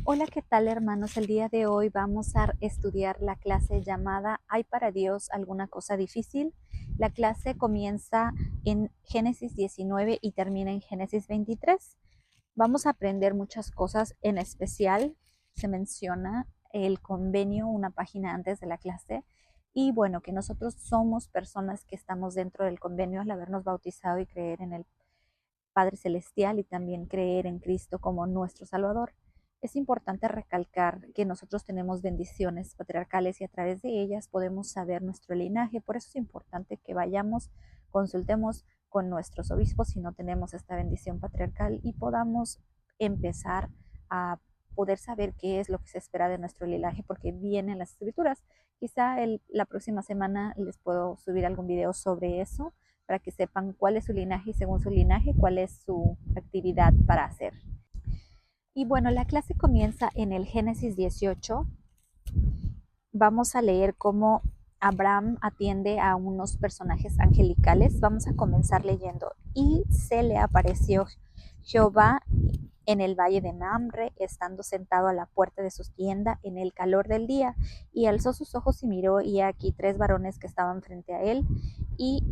Hola, ¿qué tal, hermanos? El día de hoy vamos a estudiar la clase llamada ¿Hay para Dios alguna cosa difícil? La clase comienza en Génesis 19 y termina en Génesis 23. Vamos a aprender muchas cosas, en especial se menciona el convenio una página antes de la clase. Y bueno, que nosotros somos personas que estamos dentro del convenio al habernos bautizado y creer en el Padre Celestial y también creer en Cristo como nuestro Salvador. Es importante recalcar que nosotros tenemos bendiciones patriarcales y a través de ellas podemos saber nuestro linaje. Por eso es importante que vayamos, consultemos con nuestros obispos si no tenemos esta bendición patriarcal y podamos empezar a poder saber qué es lo que se espera de nuestro linaje, porque vienen las escrituras. Quizá la próxima semana les puedo subir algún video sobre eso para que sepan cuál es su linaje y según su linaje cuál es su actividad para hacer. Y bueno, la clase comienza en el Génesis 18. Vamos a leer cómo Abraham atiende a unos personajes angelicales. Vamos a comenzar leyendo. Y se le apareció Jehová en el valle de Mamre, estando sentado a la puerta de su tienda en el calor del día, y alzó sus ojos y miró, y aquí tres varones que estaban frente a él, y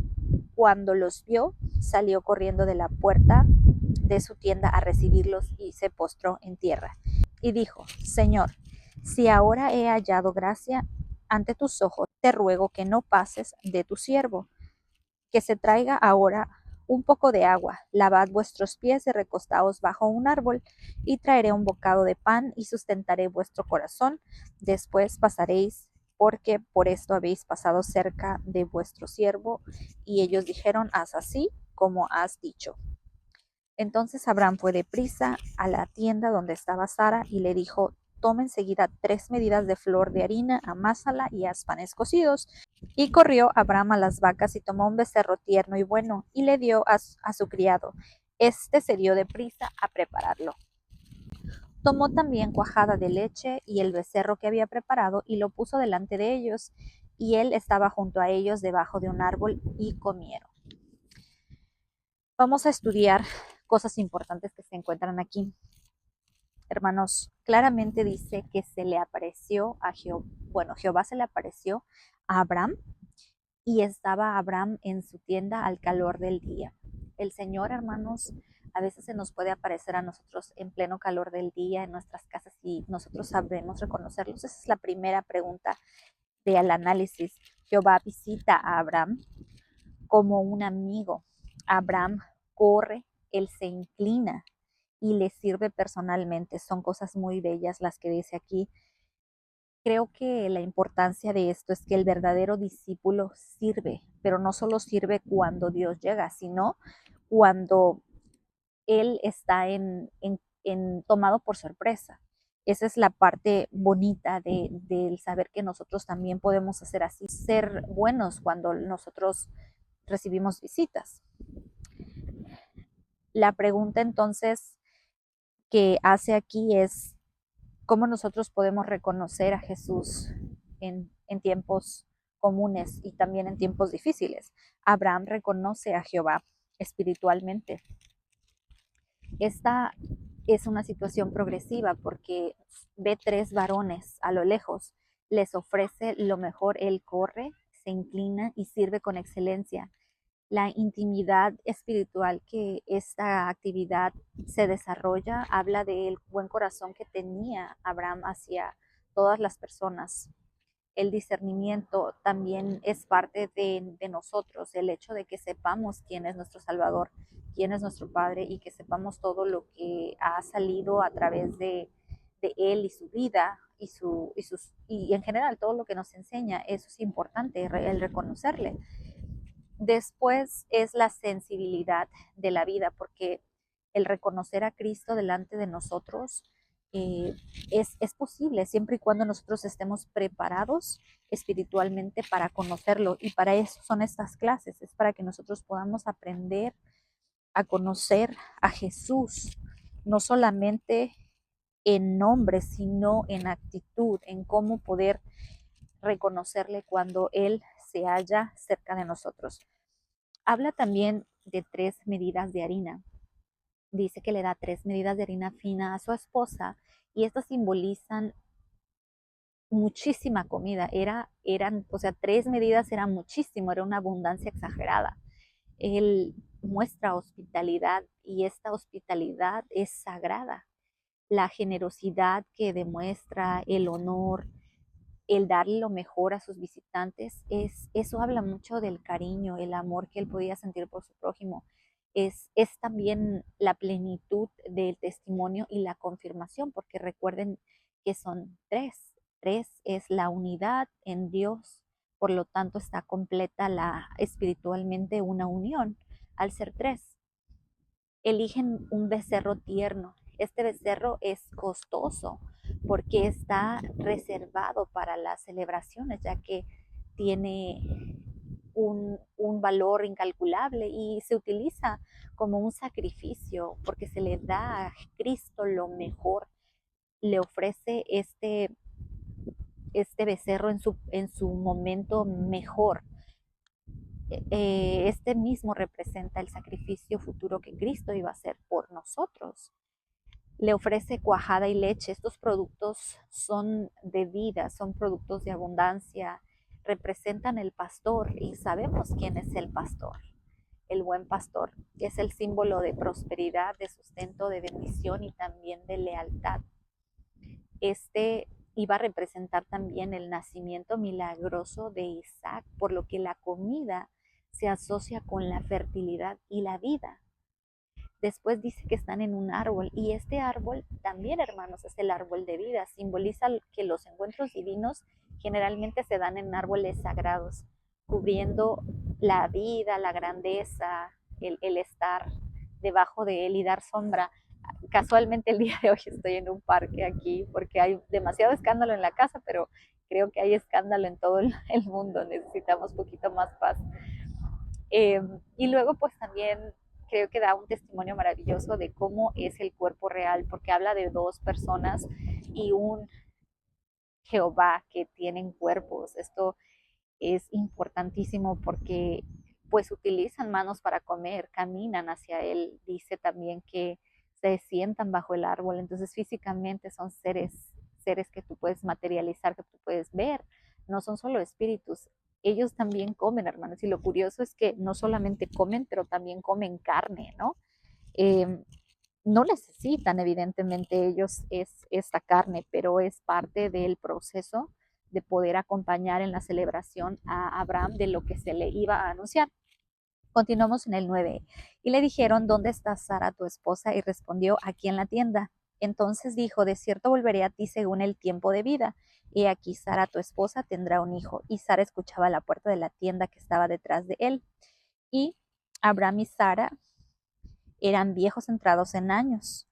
cuando los vio, salió corriendo de la puerta de su tienda a recibirlos y se postró en tierra. Y dijo: Señor, si ahora he hallado gracia ante tus ojos, te ruego que no pases de tu siervo, que se traiga ahora un poco de agua, lavad vuestros pies y recostaos bajo un árbol, y traeré un bocado de pan y sustentaré vuestro corazón, después pasaréis, porque por esto habéis pasado cerca de vuestro siervo. Y ellos dijeron: haz así como has dicho. Entonces Abraham fue deprisa a la tienda donde estaba Sara y le dijo: toma enseguida 3 medidas de flor de harina, amásala y haz panes cocidos. Y corrió Abraham a las vacas y tomó un becerro tierno y bueno y le dio a su criado. Este se dio deprisa a prepararlo. Tomó también cuajada de leche y el becerro que había preparado y lo puso delante de ellos, y él estaba junto a ellos debajo de un árbol, y comieron. Vamos a estudiar cosas importantes que se encuentran aquí. Hermanos, claramente dice que se le apareció a Jehová. Bueno, Jehová se le apareció a Abraham y estaba Abraham en su tienda al calor del día. El Señor, hermanos, a veces se nos puede aparecer a nosotros en pleno calor del día en nuestras casas y nosotros sabremos reconocerlos. Esa es la primera pregunta del análisis. Jehová visita a Abraham como un amigo. Abraham corre, él se inclina y le sirve personalmente. Son cosas muy bellas las que dice aquí. Creo que la importancia de esto es que el verdadero discípulo sirve, pero no solo sirve cuando Dios llega, sino cuando Él está tomado por sorpresa. Esa es la parte bonita del saber que nosotros también podemos hacer así, ser buenos cuando nosotros recibimos visitas. La pregunta entonces que hace aquí es: ¿cómo nosotros podemos reconocer a Jesús en tiempos comunes y también en tiempos difíciles? Abraham reconoce a Jehová espiritualmente. Esta es una situación progresiva porque ve 3 varones a lo lejos, les ofrece lo mejor, él corre, se inclina y sirve con excelencia. La intimidad espiritual que esta actividad se desarrolla habla del buen corazón que tenía Abraham hacia todas las personas. El discernimiento también es parte de nosotros, el hecho de que sepamos quién es nuestro Salvador, quién es nuestro Padre, y que sepamos todo lo que ha salido a través de Él y su vida y en general todo lo que nos enseña. Eso es importante, el reconocerle. Después es la sensibilidad de la vida, porque el reconocer a Cristo delante de nosotros eh, es posible siempre y cuando nosotros estemos preparados espiritualmente para conocerlo. Y para eso son estas clases, es para que nosotros podamos aprender a conocer a Jesús, no solamente en nombre, sino en actitud, en cómo poder reconocerle cuando Él se halla cerca de nosotros. Habla también de 3 medidas de harina. dice que le da 3 medidas de harina fina a su esposa y estas simbolizan muchísima comida. O sea, 3 medidas era muchísimo, era una abundancia exagerada. Él muestra hospitalidad y esta hospitalidad es sagrada. La generosidad que demuestra, el honor, el darle lo mejor a sus visitantes, eso habla mucho del cariño, el amor que él podía sentir por su prójimo. Es también la plenitud del testimonio y la confirmación, porque recuerden que son tres. Tres es la unidad en Dios, por lo tanto está completa espiritualmente una unión al ser tres. Eligen un becerro tierno. Este becerro es costoso porque está reservado para las celebraciones, ya que tiene un valor incalculable y se utiliza como un sacrificio porque se le da a Cristo lo mejor, le ofrece este becerro en su momento mejor. Este mismo representa el sacrificio futuro que Cristo iba a hacer por nosotros. Le ofrece cuajada y leche. Estos productos son de vida, son productos de abundancia, representan el pastor y sabemos quién es el pastor. El buen pastor, que es el símbolo de prosperidad, de sustento, de bendición y también de lealtad. Este iba a representar también el nacimiento milagroso de Isaac, por lo que la comida se asocia con la fertilidad y la vida. Después dice que están en un árbol y este árbol también, hermanos, es el árbol de vida. Simboliza que los encuentros divinos generalmente se dan en árboles sagrados, cubriendo la vida, la grandeza, el estar debajo de él y dar sombra. Casualmente el día de hoy estoy en un parque aquí porque hay demasiado escándalo en la casa, pero creo que hay escándalo en todo el mundo. Necesitamos un poquito más paz. Y luego pues también creo que da un testimonio maravilloso de cómo es el cuerpo real, porque habla de dos personas y un Jehová que tienen cuerpos. Esto es importantísimo porque pues utilizan manos para comer, caminan hacia él. Dice también que se sientan bajo el árbol, entonces físicamente son seres que tú puedes materializar, que tú puedes ver, no son solo espíritus. Ellos también comen, hermanos, y lo curioso es que no solamente comen, pero también comen carne, ¿no? Eh, no necesitan, evidentemente, ellos esta carne, pero es parte del proceso de poder acompañar en la celebración a Abraham de lo que se le iba a anunciar. Continuamos en el 9. Y le dijeron, ¿dónde está Sara, tu esposa? Y respondió, aquí en la tienda. Entonces dijo, de cierto volveré a ti según el tiempo de vida. Y aquí Sara, tu esposa, tendrá un hijo. Y Sara escuchaba la puerta de la tienda que estaba detrás de él. Y Abraham y Sara eran viejos entrados en años.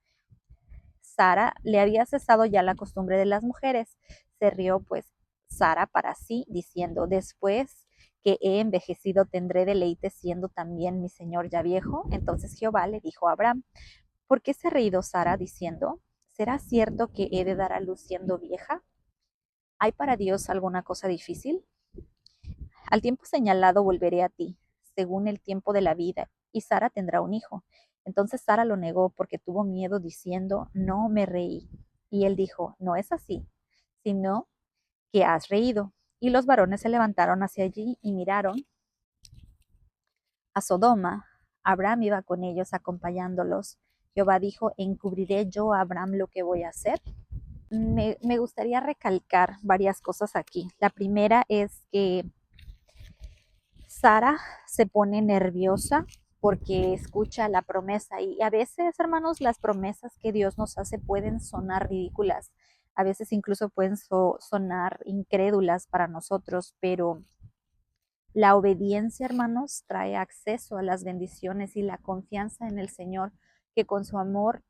Sara le había cesado ya la costumbre de las mujeres. Se rió pues Sara para sí, diciendo, después que he envejecido tendré deleite siendo también mi señor ya viejo. Entonces Jehová le dijo a Abraham, ¿por qué se ha reído Sara diciendo, ¿será cierto que he de dar a luz siendo vieja? ¿Hay para Dios alguna cosa difícil? Al tiempo señalado volveré a ti, según el tiempo de la vida, y Sara tendrá un hijo. Entonces Sara lo negó porque tuvo miedo, diciendo, no me reí. Y él dijo, no es así, sino que has reído. Y los varones se levantaron hacia allí y miraron a Sodoma. Abraham iba con ellos acompañándolos. Jehová dijo, ¿encubriré yo a Abraham lo que voy a hacer? Me gustaría recalcar varias cosas aquí. La primera es que Sara se pone nerviosa porque escucha la promesa y a veces, hermanos, las promesas que Dios nos hace pueden sonar ridículas, a veces incluso pueden sonar incrédulas para nosotros, pero la obediencia, hermanos, trae acceso a las bendiciones y la confianza en el Señor, que con su amor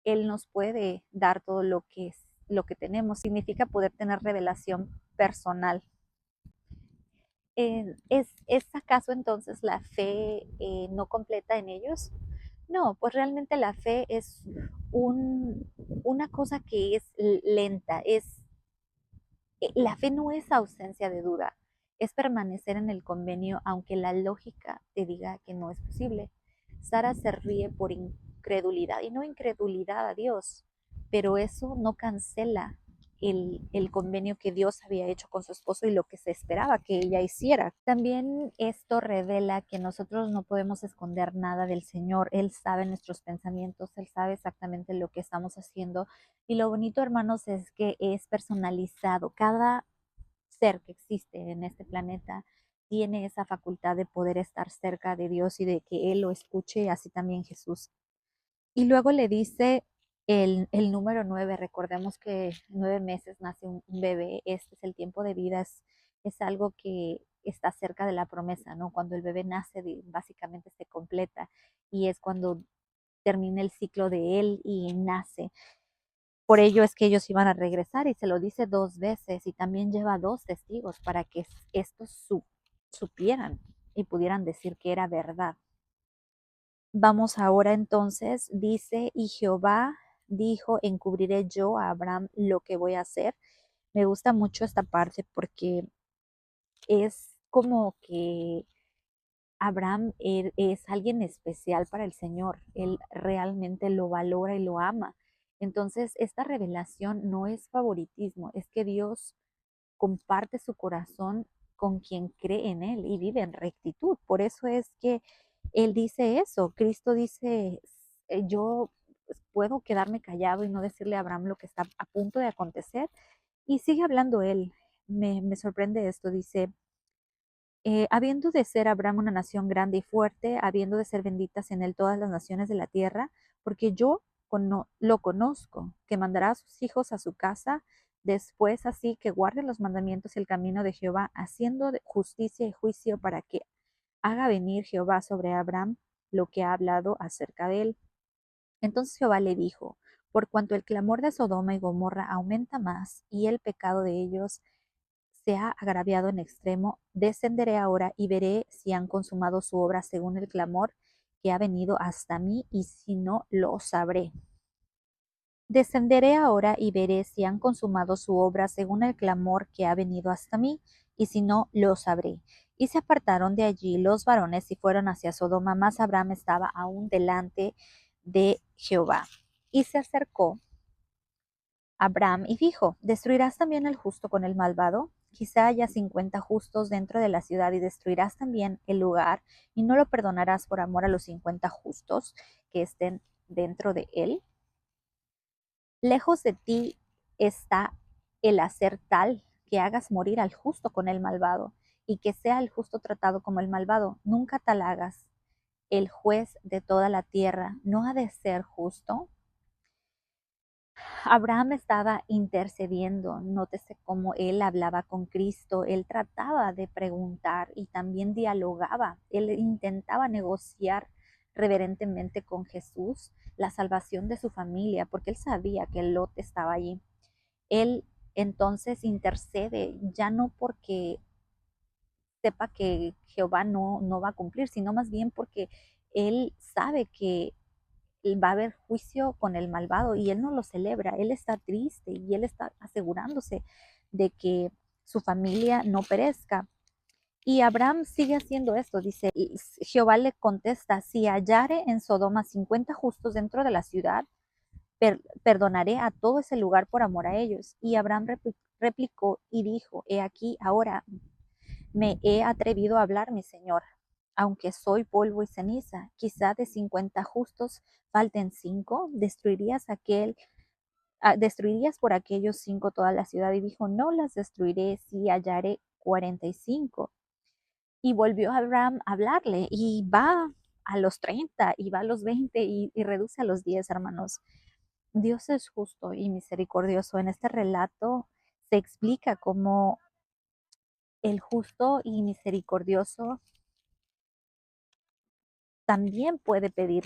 Él nos puede dar todo lo que tenemos. Significa poder tener revelación personal. ¿Es acaso entonces la fe no completa en ellos? No, pues realmente la fe es una cosa que es lenta, la fe no es ausencia de duda, es permanecer en el convenio aunque la lógica te diga que no es posible. Sara se ríe credulidad y no incredulidad a Dios, pero eso no cancela el convenio que Dios había hecho con su esposo y lo que se esperaba que ella hiciera. También esto revela que nosotros no podemos esconder nada del Señor. Él sabe nuestros pensamientos, Él sabe exactamente lo que estamos haciendo. Y lo bonito, hermanos, es que es personalizado. Cada ser que existe en este planeta tiene esa facultad de poder estar cerca de Dios y de que Él lo escuche, así también Jesús. Y luego le dice el número 9. Recordemos que 9 meses nace un bebé, este es el tiempo de vida, es algo que está cerca de la promesa, ¿no? Cuando el bebé nace, básicamente se completa y es cuando termina el ciclo de él y nace. Por ello es que ellos iban a regresar y se lo dice 2 veces y también lleva 2 testigos para que estos supieran y pudieran decir que era verdad. Vamos ahora entonces, dice, y Jehová dijo, encubriré yo a Abraham lo que voy a hacer. Me gusta mucho esta parte porque es como que Abraham es alguien especial para el Señor. Él realmente lo valora y lo ama. Entonces, esta revelación no es favoritismo, es que Dios comparte su corazón con quien cree en Él y vive en rectitud. Por eso es que Él dice eso. Cristo dice, yo puedo quedarme callado y no decirle a Abraham lo que está a punto de acontecer. Y sigue hablando Él. Me sorprende esto. Dice, habiendo de ser Abraham una nación grande y fuerte, habiendo de ser benditas en él todas las naciones de la tierra, porque yo lo conozco, que mandará a sus hijos a su casa, después así que guarden los mandamientos y el camino de Jehová, haciendo justicia y juicio para que haga venir Jehová sobre Abraham lo que ha hablado acerca de él. Entonces Jehová le dijo, por cuanto el clamor de Sodoma y Gomorra aumenta más y el pecado de ellos se ha agraviado en extremo, descenderé ahora y veré si han consumado su obra según el clamor que ha venido hasta mí, y si no, lo sabré. Descenderé ahora y veré si han consumado su obra según el clamor que ha venido hasta mí, y si no, lo sabré. Y se apartaron de allí los varones y fueron hacia Sodoma, mas Abraham estaba aún delante de Jehová. Y se acercó Abraham y dijo, ¿destruirás también el justo con el malvado? Quizá haya 50 justos dentro de la ciudad y destruirás también el lugar y no lo perdonarás por amor a los 50 justos que estén dentro de él. Lejos de ti está el hacer tal que hagas morir al justo con el malvado y que sea el justo tratado como el malvado. Nunca tal hagas. El juez de toda la tierra no ha de ser justo. Abraham estaba intercediendo, nótese cómo él hablaba con Cristo, él trataba de preguntar y también dialogaba, él intentaba negociar reverentemente con Jesús la salvación de su familia, porque él sabía que Lot estaba allí. Él entonces intercede, ya no porque sepa que Jehová no va a cumplir, sino más bien porque él sabe que va a haber juicio con el malvado y él no lo celebra, él está triste y él está asegurándose de que su familia no perezca. Y Abraham sigue haciendo esto, dice, Jehová le contesta, si hallare en Sodoma 50 justos dentro de la ciudad, perdonaré a todo ese lugar por amor a ellos. Y Abraham replicó y dijo, he aquí, ahora me he atrevido a hablar, mi señor, aunque soy polvo y ceniza, quizá de 50 justos falten 5, destruirías por aquellos 5 toda la ciudad. Y dijo, no las destruiré si hallaré 45. Y volvió Abraham a hablarle y va a los 30 y va a los 20 y reduce a los 10, hermanos. Dios es justo y misericordioso. En este relato se explica cómo el justo y misericordioso también puede pedir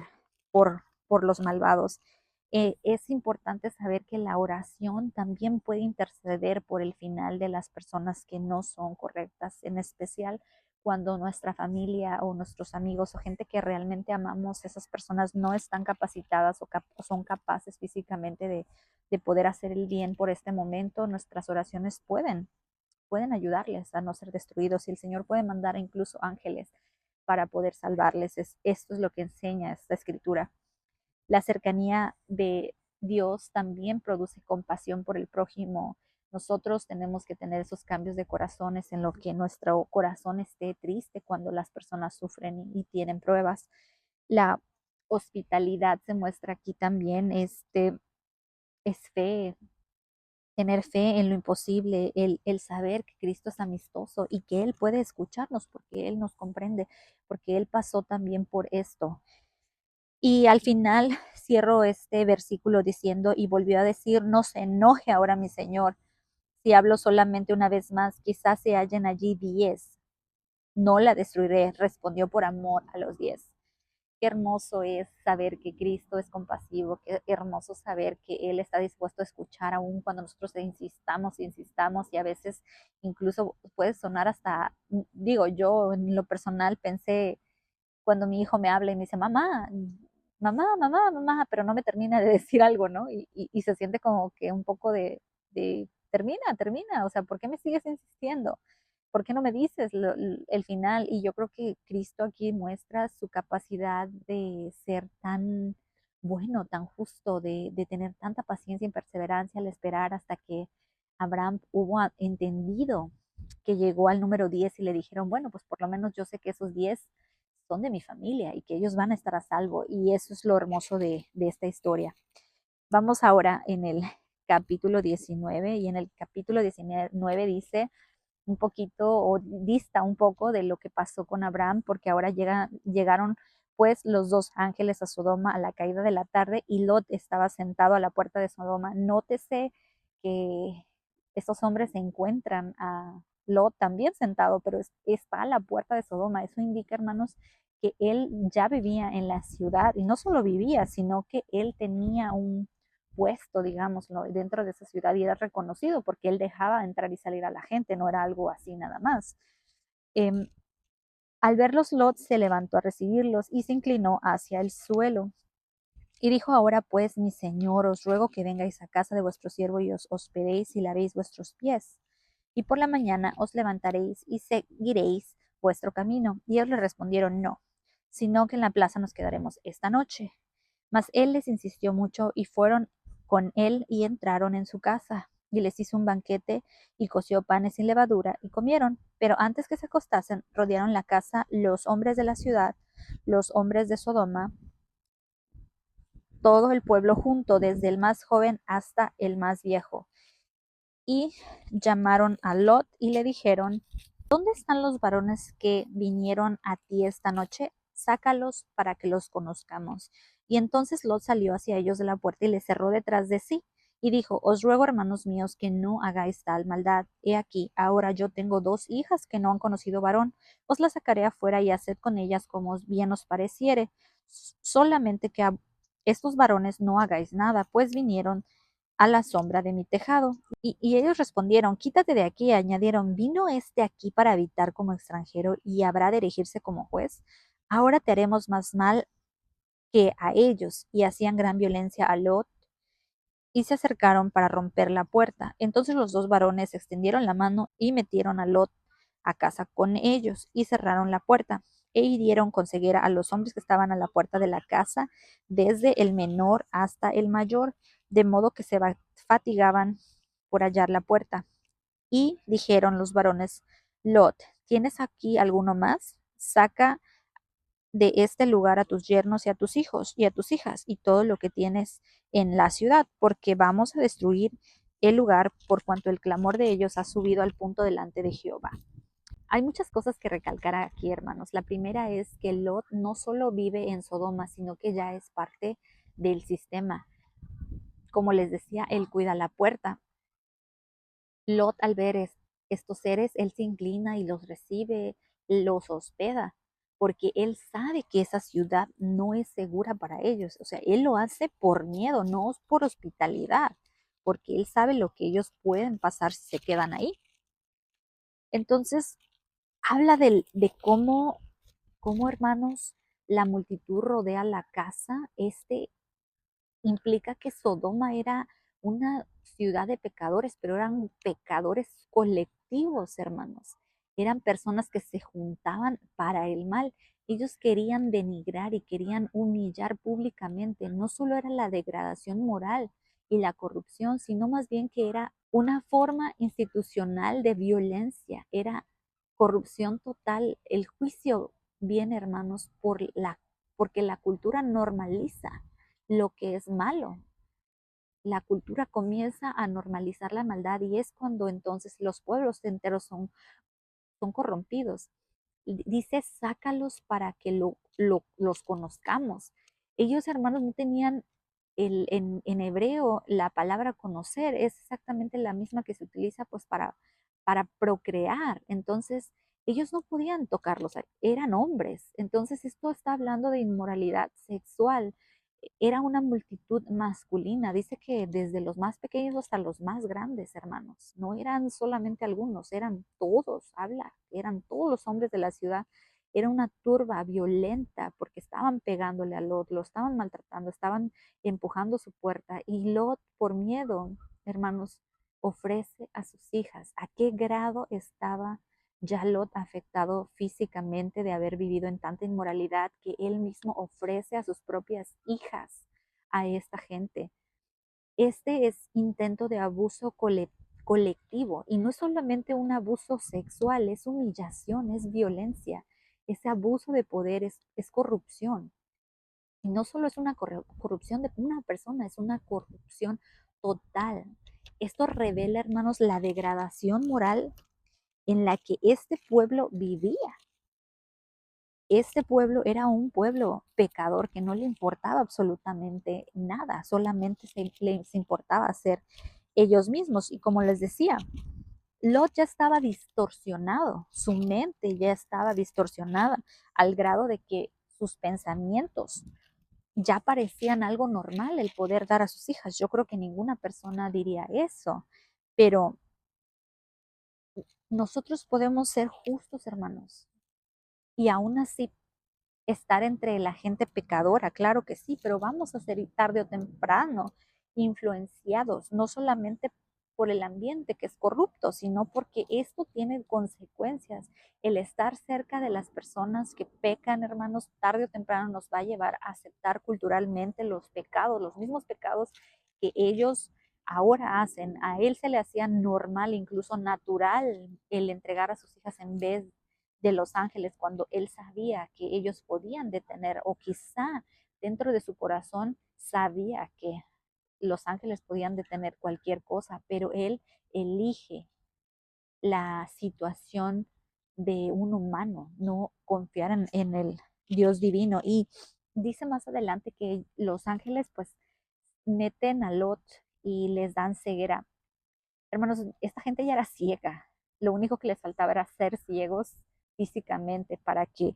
por los malvados. Es importante saber que la oración también puede interceder por el final de las personas que no son correctas, en especial cuando nuestra familia o nuestros amigos o gente que realmente amamos, esas personas no están capacitadas o son capaces físicamente de poder hacer el bien por este momento. Nuestras oraciones pueden ayudarles a no ser destruidos y el Señor puede mandar incluso ángeles para poder salvarles. Esto es lo que enseña esta escritura. La cercanía de Dios también produce compasión por el prójimo. Nosotros tenemos que tener esos cambios de corazones en lo que nuestro corazón esté triste cuando las personas sufren y tienen pruebas. La hospitalidad se muestra aquí también, es fe, tener fe en lo imposible, el saber que Cristo es amistoso y que Él puede escucharnos porque Él nos comprende, porque Él pasó también por esto. Y al final cierro este versículo diciendo, y volvió a decir, no se enoje ahora mi Señor, si hablo solamente una vez más, quizás se hallen allí 10. No la destruiré, respondió por amor a los 10. Qué hermoso es saber que Cristo es compasivo, qué hermoso saber que Él está dispuesto a escuchar aún cuando nosotros insistamos, insistamos y a veces incluso puede sonar hasta, digo, yo en lo personal pensé cuando mi hijo me habla y me dice, mamá, mamá, mamá, mamá, pero no me termina de decir algo, ¿no? Y se siente como que un poco de, termina, termina, o sea, ¿por qué me sigues insistiendo? ¿Por qué no me dices el final? Y yo creo que Cristo aquí muestra su capacidad de ser tan bueno, tan justo, de tener tanta paciencia y perseverancia al esperar hasta que Abraham hubo entendido que llegó al número 10 y le dijeron, bueno, pues por lo menos yo sé que esos 10 son de mi familia y que ellos van a estar a salvo. Y eso es lo hermoso de esta historia. Vamos ahora en el capítulo 19 y en el capítulo 19 dice un poquito o dista un poco de lo que pasó con Abraham, porque ahora llegaron pues los dos ángeles a Sodoma a la caída de la tarde y Lot estaba sentado a la puerta de Sodoma. Nótese que estos hombres se encuentran a Lot también sentado, pero está a la puerta de Sodoma. Eso indica, hermanos, que él ya vivía en la ciudad y no solo vivía, sino que él tenía un puesto, digamos, ¿no? Dentro de esa ciudad y era reconocido porque él dejaba entrar y salir a la gente, no era algo así nada más. Eh, Al verlos, Lot se levantó a recibirlos y se inclinó hacia el suelo. Y dijo, ahora pues, mi señor, os ruego que vengáis a casa de vuestro siervo y os hospedéis y lavéis vuestros pies. Y por la mañana os levantaréis y seguiréis vuestro camino. Y ellos le respondieron, no, sino que en la plaza nos quedaremos esta noche. Mas él les insistió mucho y fueron con él y entraron en su casa. Y les hizo un banquete y coció panes sin levadura y comieron. Pero antes que se acostasen, rodearon la casa los hombres de la ciudad, los hombres de Sodoma, todo el pueblo junto, desde el más joven hasta el más viejo. Y llamaron a Lot y le dijeron, ¿dónde están los varones que vinieron a ti esta noche? Sácalos para que los conozcamos. Y entonces Lot salió hacia ellos de la puerta y les cerró detrás de sí. Y dijo, os ruego, hermanos míos, que no hagáis tal maldad. He aquí, ahora yo tengo 2 hijas que no han conocido varón. Os las sacaré afuera y haced con ellas como bien os pareciere. Solamente que a estos varones no hagáis nada, pues vinieron a la sombra de mi tejado. Y ellos respondieron, quítate de aquí. Añadieron, ¿vino este aquí para habitar como extranjero y habrá de erigirse como juez? Ahora te haremos más mal que a ellos. Y hacían gran violencia a Lot y se acercaron para romper la puerta. Entonces los dos varones extendieron la mano y metieron a Lot a casa con ellos y cerraron la puerta e hirieron con ceguera a los hombres que estaban a la puerta de la casa, desde el menor hasta el mayor, de modo que se fatigaban por hallar la puerta. Y dijeron los varones, Lot, ¿tienes aquí alguno más? Saca de este lugar a tus yernos y a tus hijos y a tus hijas y todo lo que tienes en la ciudad, porque vamos a destruir el lugar por cuanto el clamor de ellos ha subido al punto delante de Jehová. Hay muchas cosas que recalcar aquí, hermanos. La primera es que Lot no solo vive en Sodoma, sino que ya es parte del sistema. Como les decía, él cuida la puerta. Lot, al ver estos seres, él se inclina y los recibe, los hospeda, porque él sabe que esa ciudad no es segura para ellos. O sea, él lo hace por miedo, no por hospitalidad, porque él sabe lo que ellos pueden pasar si se quedan ahí. Entonces, habla de cómo, hermanos, la multitud rodea la casa. Implica que Sodoma era una ciudad de pecadores, pero eran pecadores colectivos, hermanos. Eran personas que se juntaban para el mal. Ellos querían denigrar y querían humillar públicamente. No solo era la degradación moral y la corrupción, sino más bien que era una forma institucional de violencia, era corrupción total. El juicio viene, hermanos, porque la cultura normaliza lo que es malo. La cultura comienza a normalizar la maldad y es cuando entonces los pueblos enteros son corrompidos. Dice, sácalos para que los conozcamos. Ellos, hermanos, no tenían en hebreo la palabra conocer, es exactamente la misma que se utiliza pues para procrear. Entonces, ellos no podían tocarlos, eran hombres. Entonces, esto está hablando de inmoralidad sexual. Era una multitud masculina. Dice que desde los más pequeños hasta los más grandes, hermanos. No eran solamente algunos, eran todos, eran todos los hombres de la ciudad. Era una turba violenta porque estaban pegándole a Lot, lo estaban maltratando, estaban empujando su puerta. Y Lot, por miedo, hermanos, ofrece a sus hijas. ¿A qué grado estaba ya Lot afectado físicamente de haber vivido en tanta inmoralidad que él mismo ofrece a sus propias hijas a esta gente? Este es intento de abuso colectivo y no es solamente un abuso sexual, es humillación, es violencia. Ese abuso de poder es corrupción. Y no solo es una corrupción de una persona, es una corrupción total. Esto revela, hermanos, la degradación moral en la que este pueblo vivía. Este pueblo era un pueblo pecador que no le importaba absolutamente nada, solamente les importaba ser ellos mismos. Y como les decía, Lot ya estaba distorsionado, su mente ya estaba distorsionada al grado de que sus pensamientos ya parecían algo normal el poder dar a sus hijas. Yo creo que ninguna persona diría eso, pero nosotros podemos ser justos, hermanos, y aún así estar entre la gente pecadora, claro que sí, pero vamos a ser tarde o temprano influenciados, no solamente por el ambiente que es corrupto, sino porque esto tiene consecuencias. El estar cerca de las personas que pecan, hermanos, tarde o temprano nos va a llevar a aceptar culturalmente los pecados, los mismos pecados que ellos ahora hacen. A él se le hacía normal, incluso natural, el entregar a sus hijas en vez de los ángeles cuando él sabía que ellos podían detener o quizá dentro de su corazón sabía que los ángeles podían detener cualquier cosa, pero él elige la situación de un humano, no confiar en el Dios divino. Y dice más adelante que los ángeles pues meten a Lot y les dan ceguera. Hermanos, esta gente ya era ciega. Lo único que les faltaba era ser ciegos físicamente para que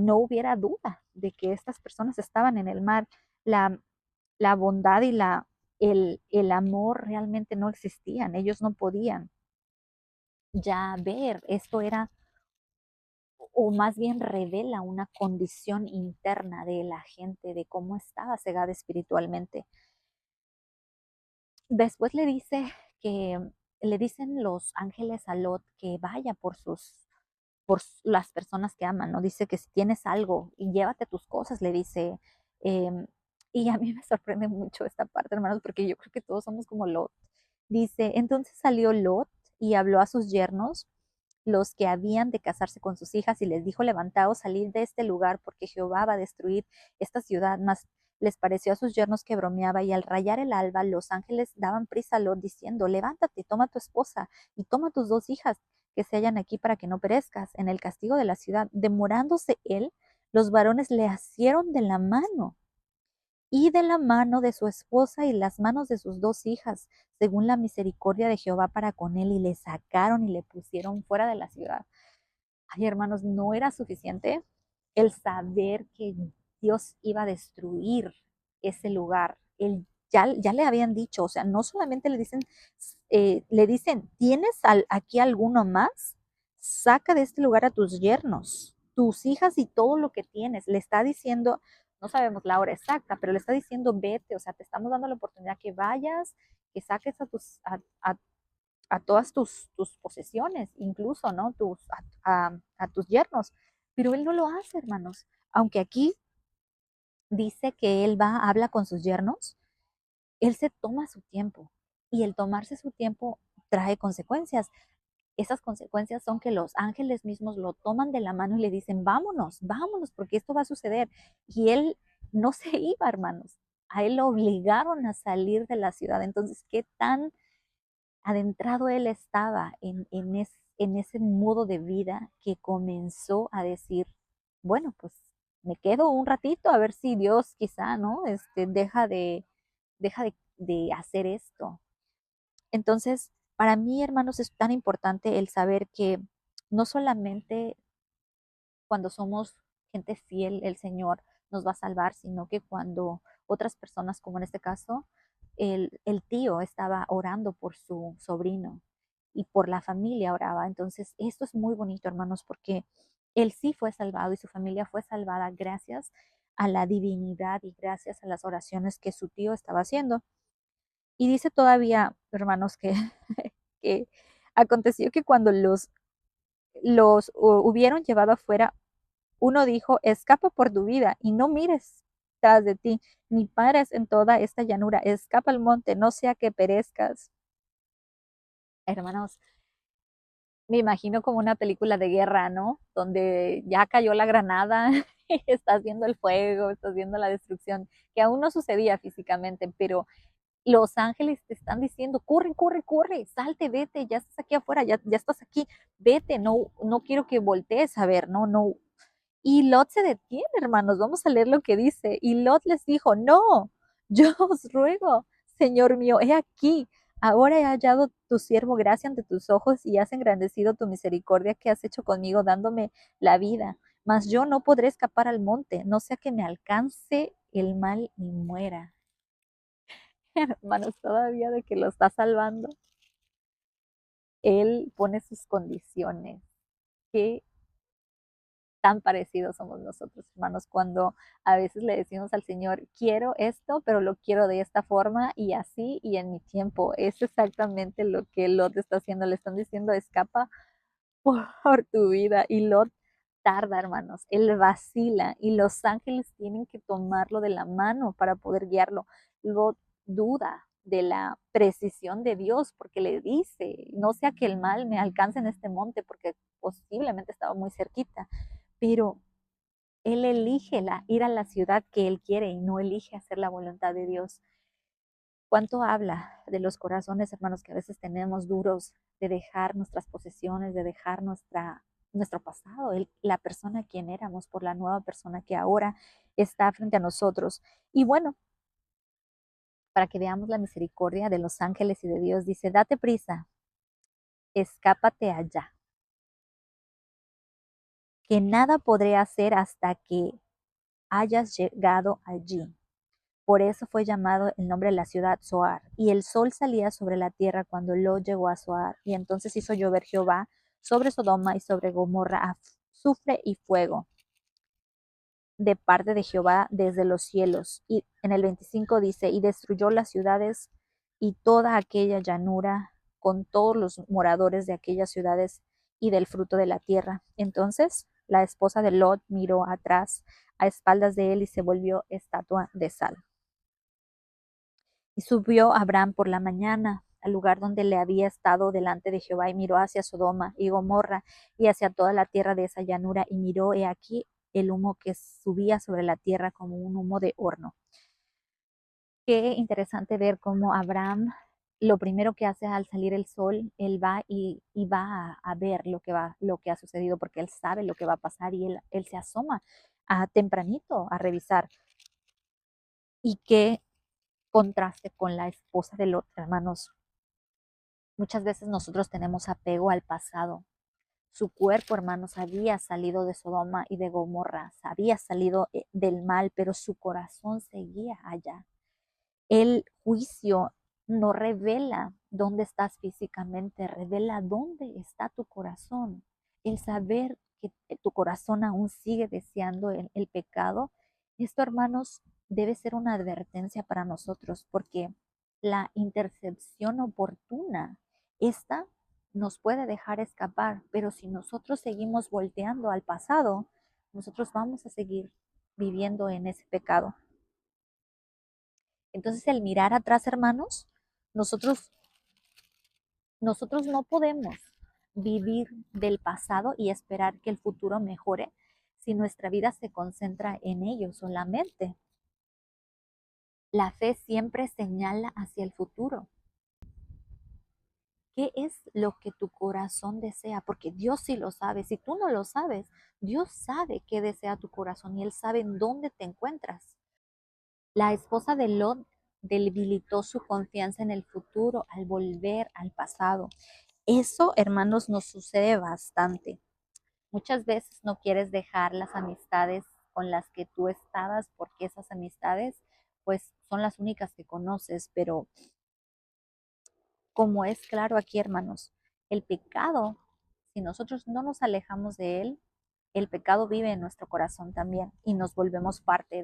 no hubiera duda de que estas personas estaban en el mar. La, la bondad y el amor realmente no existían. Ellos no podían ya ver. Esto era, o más bien revela una condición interna de la gente, de cómo estaba cegada espiritualmente. Después le dicen los ángeles a Lot que vaya por las personas que aman, ¿no? Dice que si tienes algo y llévate tus cosas, le dice. em, y a mí me sorprende mucho esta parte, hermanos, porque yo creo que todos somos como Lot. Dice, entonces salió Lot y habló a sus yernos, los que habían de casarse con sus hijas, y les dijo, levantaos, salid de este lugar, porque Jehová va a destruir esta ciudad. Mas les pareció a sus yernos que bromeaba, y al rayar el alba, los ángeles daban prisa a Lot, diciendo, levántate, toma tu esposa, y toma tus dos hijas, que se hallan aquí para que no perezcas en el castigo de la ciudad. Demorándose él, los varones le asieron de la mano y de la mano de su esposa y las manos de sus dos hijas, según la misericordia de Jehová para con él, y le sacaron y le pusieron fuera de la ciudad. Ay, hermanos, no era suficiente el saber que Dios iba a destruir ese lugar. Ya le habían dicho, o sea, no solamente le dicen, ¿tienes aquí alguno más? Saca de este lugar a tus yernos, tus hijas y todo lo que tienes. Le está diciendo, no sabemos la hora exacta, pero le está diciendo, vete, o sea, te estamos dando la oportunidad que vayas, que saques a todas tus posesiones, incluso, ¿no? A tus yernos, Pero él no lo hace, hermanos. Aunque aquí dice que él va, habla con sus yernos, él se toma su tiempo y el tomarse su tiempo trae consecuencias. Esas consecuencias son que los ángeles mismos lo toman de la mano y le dicen, vámonos, vámonos, porque esto va a suceder. Y él no se iba, hermanos. A él lo obligaron a salir de la ciudad. Entonces, ¿qué tan adentrado él estaba en ese modo de vida que comenzó a decir, bueno, pues me quedo un ratito a ver si Dios quizá, ¿no? Deja de hacer esto. Entonces, para mí, hermanos, es tan importante el saber que no solamente cuando somos gente fiel, el Señor nos va a salvar, sino que cuando otras personas, como en este caso, el tío estaba orando por su sobrino y por la familia oraba. Entonces, esto es muy bonito, hermanos, porque él sí fue salvado y su familia fue salvada gracias a la divinidad y gracias a las oraciones que su tío estaba haciendo. Y dice todavía, hermanos, que, que aconteció que cuando los hubieron llevado afuera, uno dijo, escapa por tu vida y no mires tras de ti, ni pares en toda esta llanura, escapa al monte, no sea que perezcas. Hermanos, me imagino como una película de guerra, ¿no? Donde ya cayó la granada y estás viendo el fuego, estás viendo la destrucción, que aún no sucedía físicamente, pero los ángeles te están diciendo, corre, corre, corre, salte, vete, ya estás aquí afuera, ya estás aquí, vete, no, no quiero que voltees a ver, no, no. Y Lot se detiene, hermanos, vamos a leer lo que dice. Y Lot les dijo, no, yo os ruego, Señor mío, he aquí, ahora he hallado tu siervo gracia ante tus ojos y has engrandecido tu misericordia que has hecho conmigo dándome la vida. Mas yo no podré escapar al monte, no sea que me alcance el mal y muera. Hermanos, todavía de que lo está salvando, él pone sus condiciones. Qué tan parecidos somos nosotros, hermanos, cuando a veces le decimos al Señor, quiero esto, pero lo quiero de esta forma y así y en mi tiempo. Es exactamente lo que Lot está haciendo. Le están diciendo, escapa por tu vida. Y Lot tarda, hermanos. Él vacila y los ángeles tienen que tomarlo de la mano para poder guiarlo. Lot duda de la precisión de Dios porque le dice, no sea que el mal me alcance en este monte porque posiblemente estaba muy cerquita, pero él elige ir a la ciudad que él quiere y no elige hacer la voluntad de Dios. ¿Cuánto habla de los corazones, hermanos, que a veces tenemos duros de dejar nuestras posesiones, de dejar nuestro pasado, la persona quien éramos por la nueva persona que ahora está frente a nosotros? Y bueno, para que veamos la misericordia de los ángeles y de Dios, dice, date prisa, escápate allá, que nada podré hacer hasta que hayas llegado allí. Por eso fue llamado el nombre de la ciudad Zoar. Y el sol salía sobre la tierra cuando Lot llegó a Zoar. Y entonces hizo llover Jehová sobre Sodoma y sobre Gomorra azufre y fuego de parte de Jehová desde los cielos. Y en el 25 dice, y destruyó las ciudades y toda aquella llanura con todos los moradores de aquellas ciudades y del fruto de la tierra. Entonces la esposa de Lot miró atrás a espaldas de él y se volvió estatua de sal. Y subió Abraham por la mañana al lugar donde le había estado delante de Jehová y miró hacia Sodoma y Gomorra y hacia toda la tierra de esa llanura y miró he aquí el humo que subía sobre la tierra como un humo de horno. Qué interesante ver cómo Abraham lo primero que hace al salir el sol, él va y va a ver lo que ha sucedido porque él sabe lo que va a pasar y él se asoma a tempranito a revisar. Y qué contraste con la esposa de Lot, hermanos. Muchas veces nosotros tenemos apego al pasado. Su cuerpo, hermanos, había salido de Sodoma y de Gomorra, había salido del mal, pero su corazón seguía allá. El juicio no revela dónde estás físicamente, revela dónde está tu corazón. El saber que tu corazón aún sigue deseando el pecado, esto, hermanos, debe ser una advertencia para nosotros, porque la intercepción oportuna, esta nos puede dejar escapar, pero si nosotros seguimos volteando al pasado, nosotros vamos a seguir viviendo en ese pecado. Entonces, el mirar atrás, hermanos, nosotros, nosotros no podemos vivir del pasado y esperar que el futuro mejore si nuestra vida se concentra en ello solamente. La fe siempre señala hacia el futuro. ¿Qué es lo que tu corazón desea? Porque Dios sí lo sabe. Si tú no lo sabes, Dios sabe qué desea tu corazón y Él sabe en dónde te encuentras. La esposa de Lot debilitó su confianza en el futuro al volver al pasado. Eso, hermanos, nos sucede bastante. Muchas veces no quieres dejar las amistades con las que tú estabas porque esas amistades pues son las únicas que conoces, pero como es claro aquí, hermanos, el pecado, si nosotros no nos alejamos de él, el pecado vive en nuestro corazón también y nos volvemos parte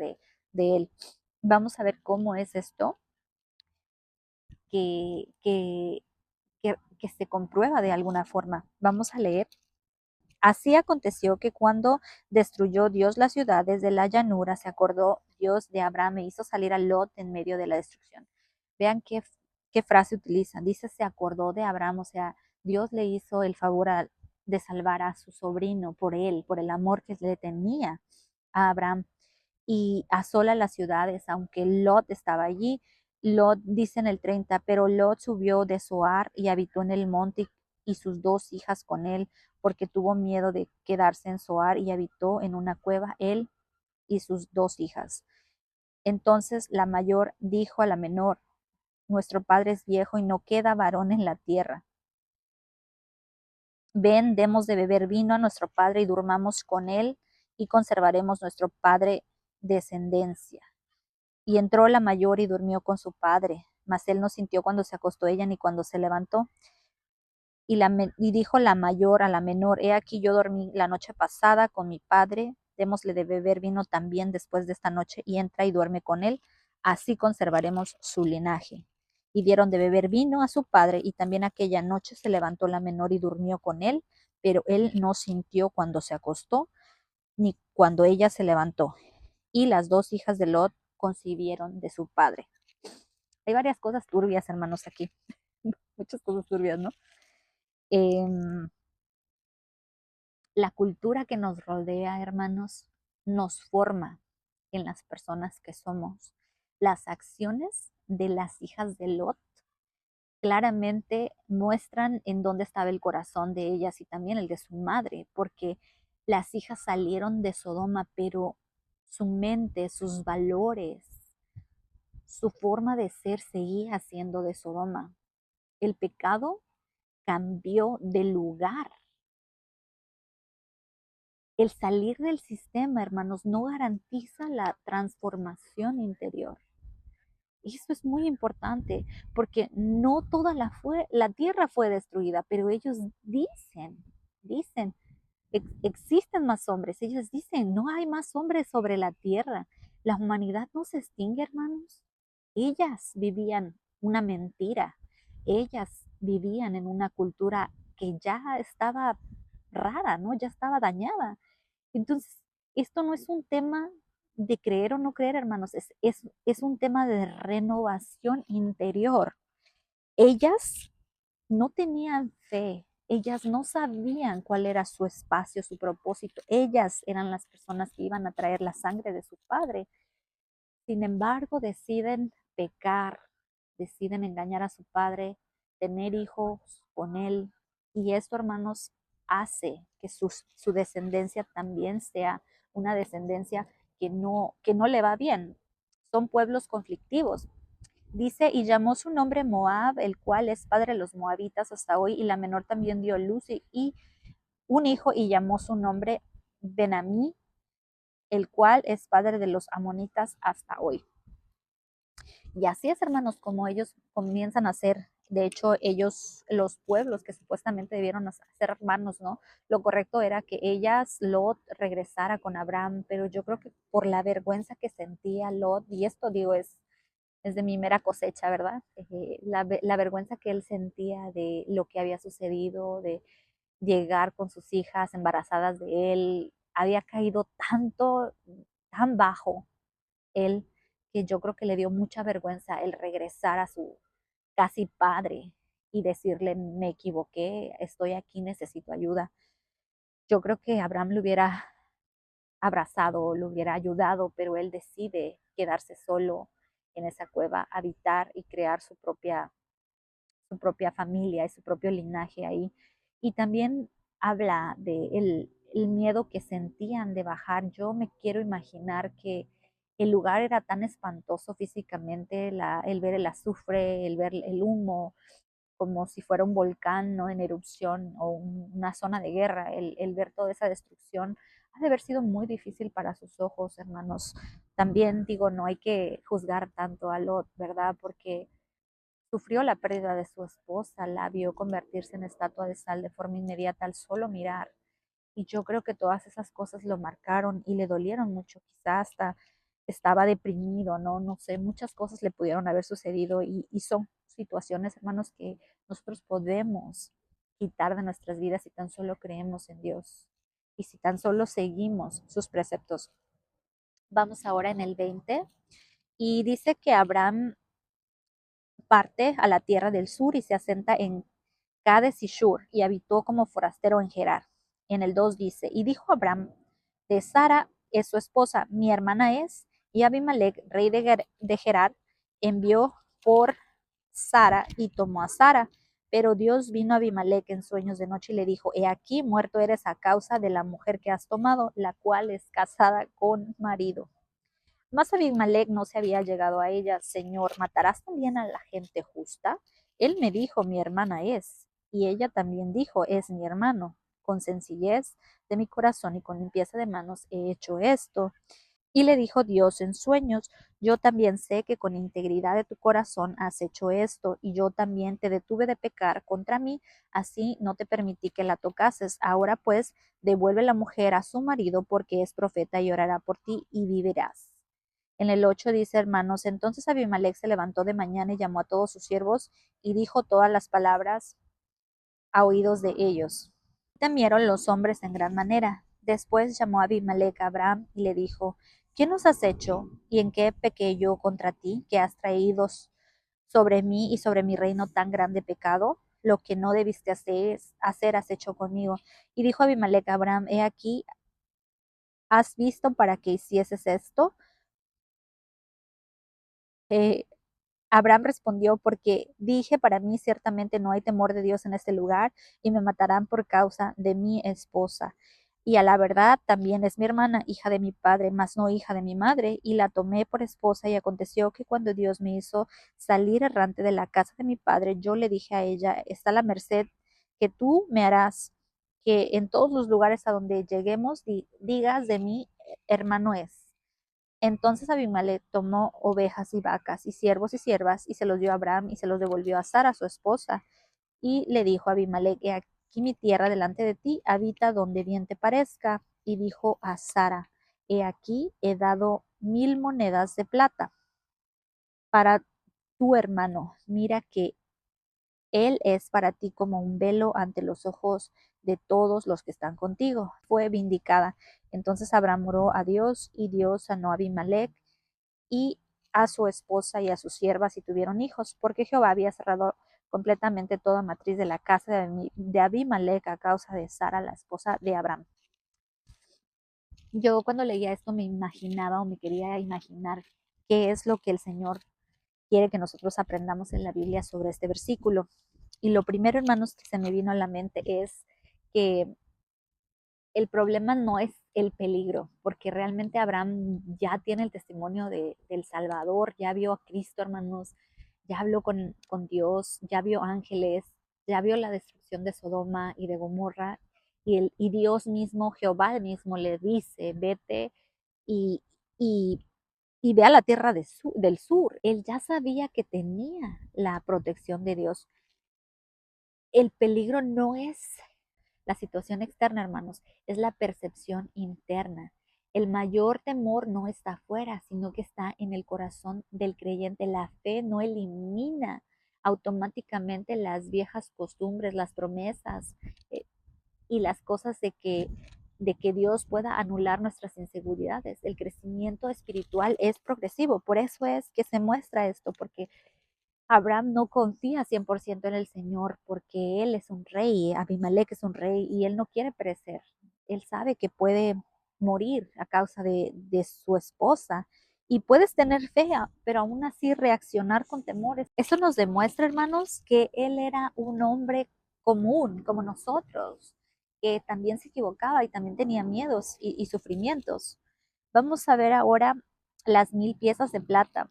de él. Vamos a ver cómo es esto que, que, que se comprueba de alguna forma. Vamos a leer. Así aconteció que cuando destruyó Dios las ciudades de la llanura, se acordó Dios de Abraham e hizo salir a Lot en medio de la destrucción. Vean qué frase utiliza. Dice, se acordó de Abraham, o sea, Dios le hizo el favor de salvar a su sobrino por él, por el amor que le tenía a Abraham y asola las ciudades, aunque Lot estaba allí. Lot dice en el 30, pero Lot subió de Zoar y habitó en el monte y sus dos hijas con él, porque tuvo miedo de quedarse en Zoar y habitó en una cueva él y sus dos hijas. Entonces la mayor dijo a la menor, nuestro padre es viejo y no queda varón en la tierra. Ven, demos de beber vino a nuestro padre y durmamos con él y conservaremos nuestro padre descendencia. Y entró la mayor y durmió con su padre, mas él no sintió cuando se acostó ella ni cuando se levantó. Y dijo la mayor a la menor, he aquí yo dormí la noche pasada con mi padre, démosle de beber vino también después de esta noche, y entra y duerme con él, así conservaremos su linaje. Y dieron de beber vino a su padre, y también aquella noche se levantó la menor y durmió con él, pero él no sintió cuando se acostó, ni cuando ella se levantó. Y las dos hijas de Lot concibieron de su padre. Hay varias cosas turbias, hermanos, aquí. Muchas cosas turbias, ¿no? Eh, la cultura que nos rodea, hermanos, nos forma en las personas que somos. Las acciones de las hijas de Lot claramente muestran en dónde estaba el corazón de ellas y también el de su madre, porque las hijas salieron de Sodoma, pero su mente, sus valores, su forma de ser seguía siendo de Sodoma. El pecado cambió de lugar. El salir del sistema, hermanos, no garantiza la transformación interior. Y eso es muy importante porque no toda la tierra fue destruida, pero ellos dicen, existen más hombres. Ellos dicen, no hay más hombres sobre la tierra. La humanidad no se extingue, hermanos. Ellas vivían una mentira. Ellas vivían en una cultura que ya estaba rara, ¿no? Ya estaba dañada. Entonces, esto no es un tema de creer o no creer, hermanos, es un tema de renovación interior. Ellas no tenían fe, ellas no sabían cuál era su espacio, su propósito. Ellas eran las personas que iban a traer la sangre de su padre. Sin embargo, deciden pecar, deciden engañar a su padre, tener hijos con él. Y esto, hermanos, hace que su descendencia también sea una descendencia que no le va bien. Son pueblos conflictivos. Dice, y llamó su nombre Moab, el cual es padre de los moabitas hasta hoy, y la menor también dio luz y un hijo y llamó su nombre Benamí, el cual es padre de los amonitas hasta hoy. Y así es, hermanos, como ellos comienzan a ser, de hecho, ellos, los pueblos que supuestamente debieron ser hermanos, ¿no? Lo correcto era que ellas, Lot, regresara con Abraham, pero yo creo que por la vergüenza que sentía Lot, y esto digo es de mi mera cosecha, ¿verdad? La vergüenza que él sentía de lo que había sucedido, de llegar con sus hijas embarazadas de él había caído tanto, tan bajo él, que yo creo que le dio mucha vergüenza el regresar a su casi padre y decirle, me equivoqué, estoy aquí, necesito ayuda. Yo creo que Abraham lo hubiera abrazado, lo hubiera ayudado, pero él decide quedarse solo en esa cueva, habitar y crear su propia familia y su propio linaje ahí. Y también habla de el miedo que sentían de bajar. Yo me quiero imaginar que el lugar era tan espantoso físicamente, el ver el azufre, el ver el humo, como si fuera un volcán, ¿no?, en erupción o una zona de guerra, el ver toda esa destrucción ha de haber sido muy difícil para sus ojos, hermanos. También digo, no hay que juzgar tanto a Lot, ¿verdad? Porque sufrió la pérdida de su esposa, la vio convertirse en estatua de sal de forma inmediata al solo mirar. Y yo creo que todas esas cosas lo marcaron y le dolieron mucho, quizás hasta estaba deprimido, ¿no? No sé, muchas cosas le pudieron haber sucedido y son situaciones, hermanos, que nosotros podemos quitar de nuestras vidas si tan solo creemos en Dios y si tan solo seguimos sus preceptos. Vamos ahora en el 20 y dice que Abraham parte a la tierra del sur y se asenta en Cades y Shur y habitó como forastero en Gerar. En el 2 dice, y dijo Abraham de Sara es su esposa, mi hermana es, y Abimelech, rey de Gerar, envió por Sara y tomó a Sara. Pero Dios vino a Abimelech en sueños de noche y le dijo, he aquí muerto eres a causa de la mujer que has tomado, la cual es casada con marido. Mas Abimelech no se había llegado a ella. Señor, ¿matarás también a la gente justa? Él me dijo, mi hermana es. Y ella también dijo, es mi hermano. Con sencillez de mi corazón y con limpieza de manos he hecho esto. Y le dijo Dios en sueños, yo también sé que con integridad de tu corazón has hecho esto, y yo también te detuve de pecar contra mí, así no te permití que la tocases. Ahora pues, devuelve la mujer a su marido, porque es profeta y orará por ti, y vivirás. En el 8 dice, hermanos, entonces Abimelech se levantó de mañana y llamó a todos sus siervos y dijo todas las palabras a oídos de ellos. Temieron los hombres en gran manera. Después llamó a Abimelech a Abraham y le dijo, ¿qué nos has hecho y en qué pequé yo contra ti, que has traído sobre mí y sobre mi reino tan grande pecado? Lo que no debiste hacer has hecho conmigo. Y dijo Abimelech a Abraham, he aquí, ¿has visto para que hicieses esto? Eh, Abraham respondió, porque dije para mí, ciertamente no hay temor de Dios en este lugar, y me matarán por causa de mi esposa. Y a la verdad también es mi hermana, hija de mi padre, mas no hija de mi madre, y la tomé por esposa, y aconteció que cuando Dios me hizo salir errante de la casa de mi padre, yo le dije a ella, está la merced que tú me harás, que en todos los lugares a donde lleguemos digas de mí, hermano es. Entonces Abimelech tomó ovejas y vacas y siervos y siervas y se los dio a Abraham y se los devolvió a Sara, su esposa. Y le dijo a Abimelech, he aquí mi tierra delante de ti, habita donde bien te parezca. Y dijo a Sara, he aquí he dado 1000 monedas de plata para tu hermano. Mira que él es para ti como un velo ante los ojos de todos los que están contigo. Fue vindicada. Entonces Abraham oró a Dios y Dios sanó a Abimelech y a su esposa y a sus siervas y tuvieron hijos, porque Jehová había cerrado completamente toda matriz de la casa de Abimelech a causa de Sara, la esposa de Abraham. Yo cuando leía esto me imaginaba o me quería imaginar qué es lo que el Señor quiere que nosotros aprendamos en la Biblia sobre este versículo. Y lo primero, hermanos, que se me vino a la mente es que el problema no es el peligro, porque realmente Abraham ya tiene el testimonio del Salvador, ya vio a Cristo, hermanos, ya habló con Dios, ya vio ángeles, ya vio la destrucción de Sodoma y de Gomorra, y Dios mismo, Jehová mismo le dice, vete y, y, y ve a la tierra del sur. Él ya sabía que tenía la protección de Dios. El peligro no es la situación externa, hermanos, es la percepción interna. El mayor temor no está afuera, sino que está en el corazón del creyente. La fe no elimina automáticamente las viejas costumbres, las promesas y las cosas de que de que Dios pueda anular nuestras inseguridades. El crecimiento espiritual es progresivo, por eso es que se muestra esto, porque Abraham no confía 100% en el Señor, porque él es un rey, Abimelech es un rey y él no quiere perecer. Él sabe que puede morir a causa de su esposa y puedes tener fe, pero aún así reaccionar con temores. Eso nos demuestra, hermanos, que él era un hombre común, como nosotros, que también se equivocaba y también tenía miedos y sufrimientos. Vamos a ver ahora las 1000 piezas de plata.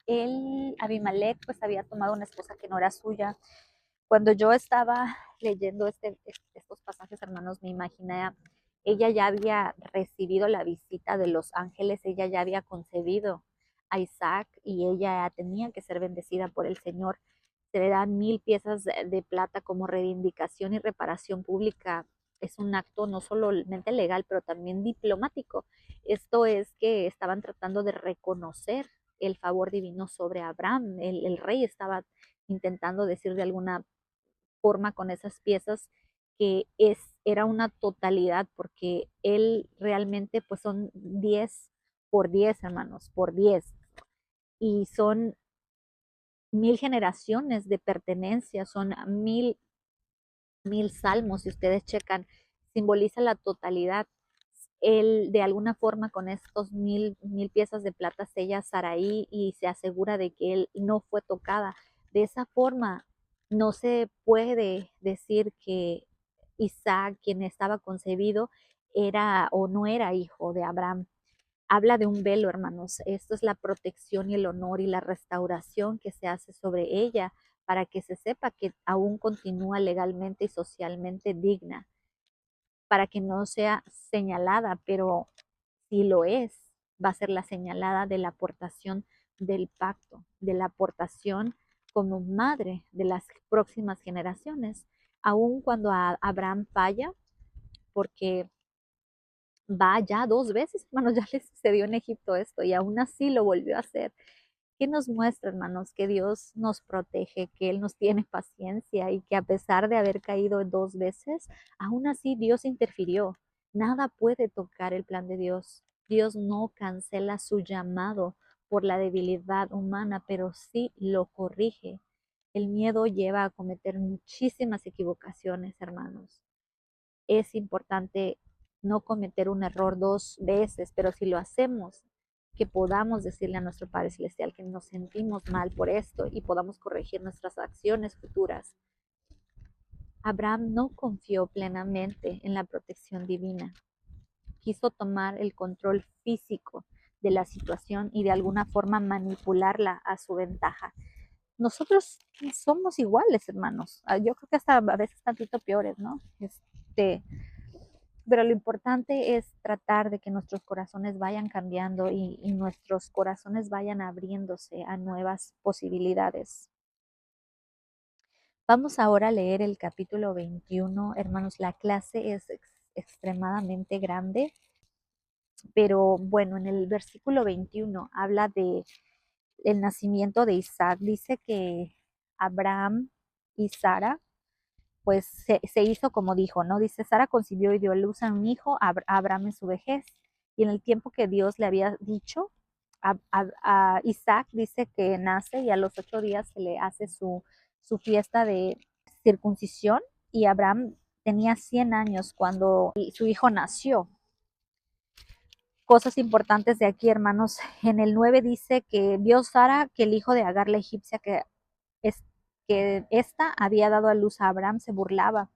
Él, Abimelech, pues había tomado una esposa que no era suya. Cuando yo estaba leyendo estos pasajes, hermanos, me imaginé, ella ya había recibido la visita de los ángeles, ella ya había concebido a Isaac y ella tenía que ser bendecida por el Señor. Se le dan 1000 piezas de plata como reivindicación y reparación pública. Es un acto no solamente legal, pero también diplomático. Esto es que estaban tratando de reconocer el favor divino sobre Abraham. El rey estaba intentando decir de alguna forma con esas piezas que era una totalidad, porque él realmente pues son 10 por 10, hermanos, por 10. Y son 1000 generaciones de pertenencia, son mil salmos, si ustedes checan, simboliza la totalidad. Él, de alguna forma, con estos mil piezas de plata, sella a Saraí y se asegura de que él no fue tocada. De esa forma, no se puede decir que Isaac, quien estaba concebido, era o no era hijo de Abraham. Habla de un velo, hermanos. Esto es la protección y el honor y la restauración que se hace sobre ella para que se sepa que aún continúa legalmente y socialmente digna, para que no sea señalada, pero si lo es, va a ser la señalada de la aportación del pacto, de la aportación como madre de las próximas generaciones, aun cuando Abraham falla, porque va ya 2 veces, hermanos, ya le sucedió en Egipto esto y aún así lo volvió a hacer. ¿Qué nos muestra, hermanos? Que Dios nos protege, que Él nos tiene paciencia y que a pesar de haber caído 2 veces, aún así Dios interfirió. Nada puede tocar el plan de Dios. Dios no cancela su llamado por la debilidad humana, pero sí lo corrige. El miedo lleva a cometer muchísimas equivocaciones, hermanos. Es importante no cometer un error 2 veces, pero si lo hacemos, que podamos decirle a nuestro Padre Celestial que nos sentimos mal por esto y podamos corregir nuestras acciones futuras. Abraham no confió plenamente en la protección divina. Quiso tomar el control físico de la situación y de alguna forma manipularla a su ventaja. Nosotros somos iguales, hermanos. Yo creo que hasta a veces tantito peores, ¿no? Pero lo importante es tratar de que nuestros corazones vayan cambiando y nuestros corazones vayan abriéndose a nuevas posibilidades. Vamos ahora a leer el capítulo 21, hermanos. La clase es extremadamente grande, pero bueno, en el versículo 21 habla de el nacimiento de Isaac. Dice que Abraham y Sara pues se hizo como dijo, ¿no? Dice, Sara concibió y dio a luz a un hijo a Abraham en su vejez. Y en el tiempo que Dios le había dicho, a Isaac dice que nace y a los 8 días se le hace su fiesta de circuncisión y Abraham tenía 100 años cuando su hijo nació. Cosas importantes de aquí, hermanos. En el 9 dice que vio Sara que el hijo de Agar la egipcia es, que ésta había dado a luz a Abraham se burlaba.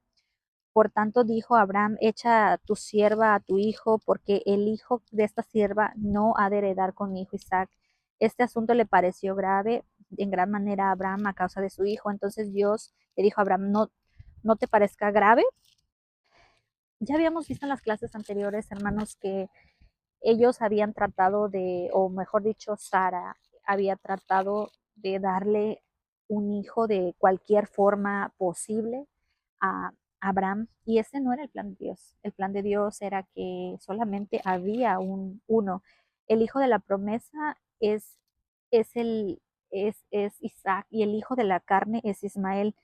Por tanto dijo Abraham, echa a tu sierva a tu hijo, porque el hijo de esta sierva no ha de heredar con mi hijo Isaac. Este asunto le pareció grave en gran manera a Abraham a causa de su hijo. Entonces Dios le dijo a Abraham, no te parezca grave. Ya habíamos visto en las clases anteriores, hermanos, que ellos habían tratado de, o mejor dicho, Sara había tratado de darle un hijo de cualquier forma posible a Abraham, y ese no era el plan de Dios. El plan de Dios era que solamente había uno. El hijo de la promesa es el es Isaac y el hijo de la carne es Ismael.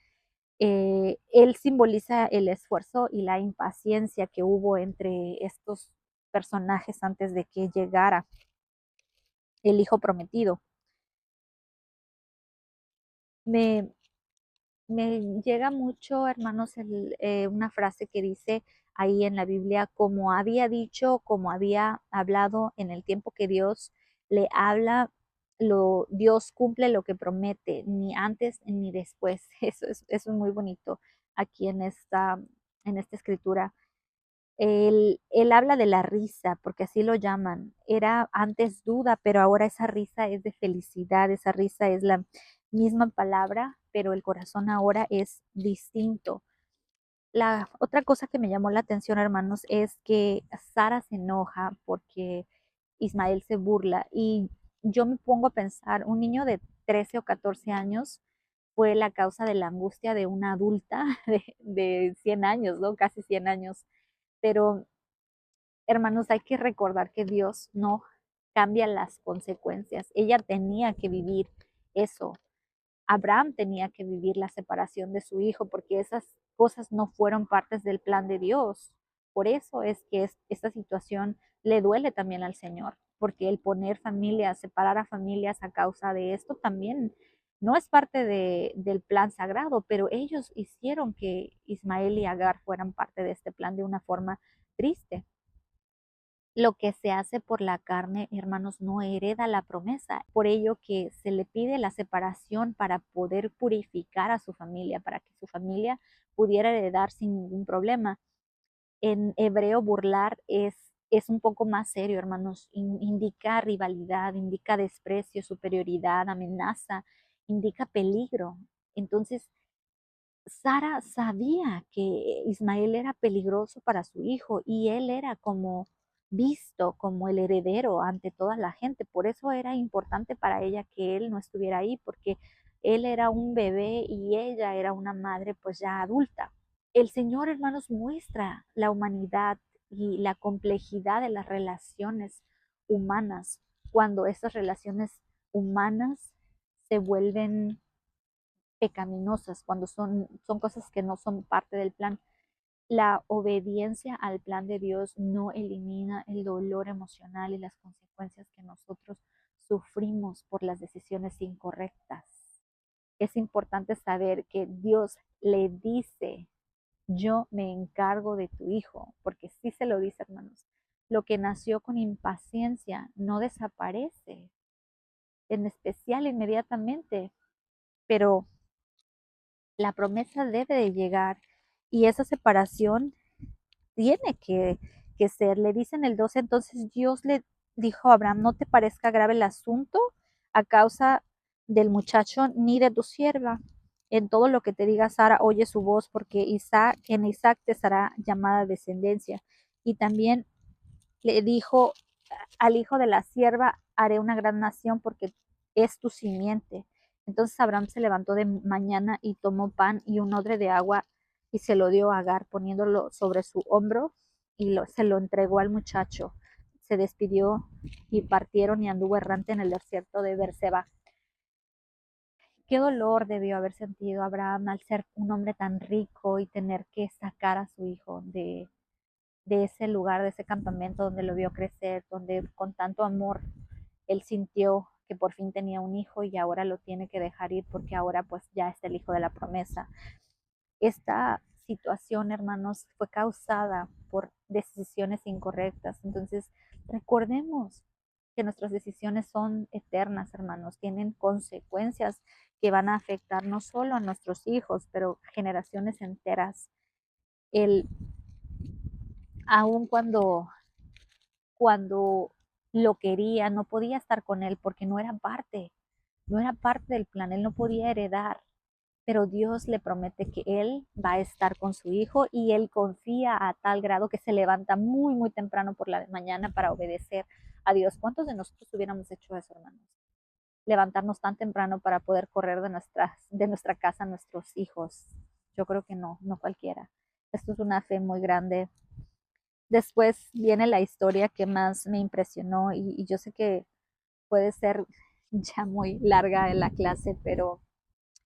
Él simboliza el esfuerzo y la impaciencia que hubo entre estos personajes antes de que llegara el hijo prometido. Me, Me llega mucho, hermanos, una frase que dice ahí en la Biblia, como había dicho, como había hablado en el tiempo que Dios le habla, Dios cumple lo que promete, ni antes ni después. Eso es muy bonito aquí en esta escritura. Él habla de la risa, porque así lo llaman. Era antes duda, pero ahora esa risa es de felicidad, esa risa es la misma palabra, pero el corazón ahora es distinto. La otra cosa que me llamó la atención, hermanos, es que Sara se enoja porque Ismael se burla y yo me pongo a pensar, un niño de 13 o 14 años fue la causa de la angustia de una adulta de 100 años, ¿no? Casi 100 años. Pero hermanos, hay que recordar que Dios no cambia las consecuencias. Ella tenía que vivir eso. Abraham tenía que vivir la separación de su hijo porque esas cosas no fueron partes del plan de Dios. Por eso es que esta situación le duele también al Señor, porque el poner familias, separar a familias a causa de esto también no es parte del plan sagrado, pero ellos hicieron que Ismael y Agar fueran parte de este plan de una forma triste. Lo que se hace por la carne, hermanos, no hereda la promesa. Por ello que se le pide la separación para poder purificar a su familia, para que su familia pudiera heredar sin ningún problema. En hebreo, burlar es un poco más serio, hermanos. Indica rivalidad, indica desprecio, superioridad, amenaza, indica peligro. Entonces, Sara sabía que Ismael era peligroso para su hijo y él era como visto como el heredero ante toda la gente. Por eso era importante para ella que él no estuviera ahí, porque él era un bebé y ella era una madre pues ya adulta. El Señor, hermanos, muestra la humanidad y la complejidad de las relaciones humanas cuando esas relaciones humanas se vuelven pecaminosas, cuando son cosas que no son parte del plan. La obediencia al plan de Dios no elimina el dolor emocional y las consecuencias que nosotros sufrimos por las decisiones incorrectas. Es importante saber que Dios le dice, yo me encargo de tu hijo, porque sí se lo dice, hermanos. Lo que nació con impaciencia no desaparece, en especial inmediatamente, pero la promesa debe de llegar y esa separación tiene que ser. Le dice en el 12, entonces Dios le dijo a Abraham, no te parezca grave el asunto a causa del muchacho ni de tu sierva. En todo lo que te diga Sara, oye su voz, porque en Isaac te será llamada descendencia. Y también le dijo al hijo de la sierva, haré una gran nación porque es tu simiente. Entonces Abraham se levantó de mañana y tomó pan y un odre de agua y se lo dio a Agar, poniéndolo sobre su hombro y se lo entregó al muchacho. Se despidió y partieron y anduvo errante en el desierto de Berseba. Qué dolor debió haber sentido Abraham al ser un hombre tan rico y tener que sacar a su hijo de ese lugar, de ese campamento donde lo vio crecer, donde con tanto amor él sintió que por fin tenía un hijo y ahora lo tiene que dejar ir porque ahora pues ya es el hijo de la promesa. Esta situación, hermanos, fue causada por decisiones incorrectas. Entonces, recordemos que nuestras decisiones son eternas, hermanos, tienen consecuencias que van a afectar no solo a nuestros hijos, pero generaciones enteras. El, aun cuando lo quería, no podía estar con él porque no era parte del plan, él no podía heredar, pero Dios le promete que él va a estar con su hijo y él confía a tal grado que se levanta muy, muy temprano por la mañana para obedecer a Dios. ¿Cuántos de nosotros hubiéramos hecho eso, hermanos? Levantarnos tan temprano para poder correr de nuestra casa a nuestros hijos. Yo creo que no, no cualquiera. Esto es una fe muy grande. Después viene la historia que más me impresionó y yo sé que puede ser ya muy larga en la clase, pero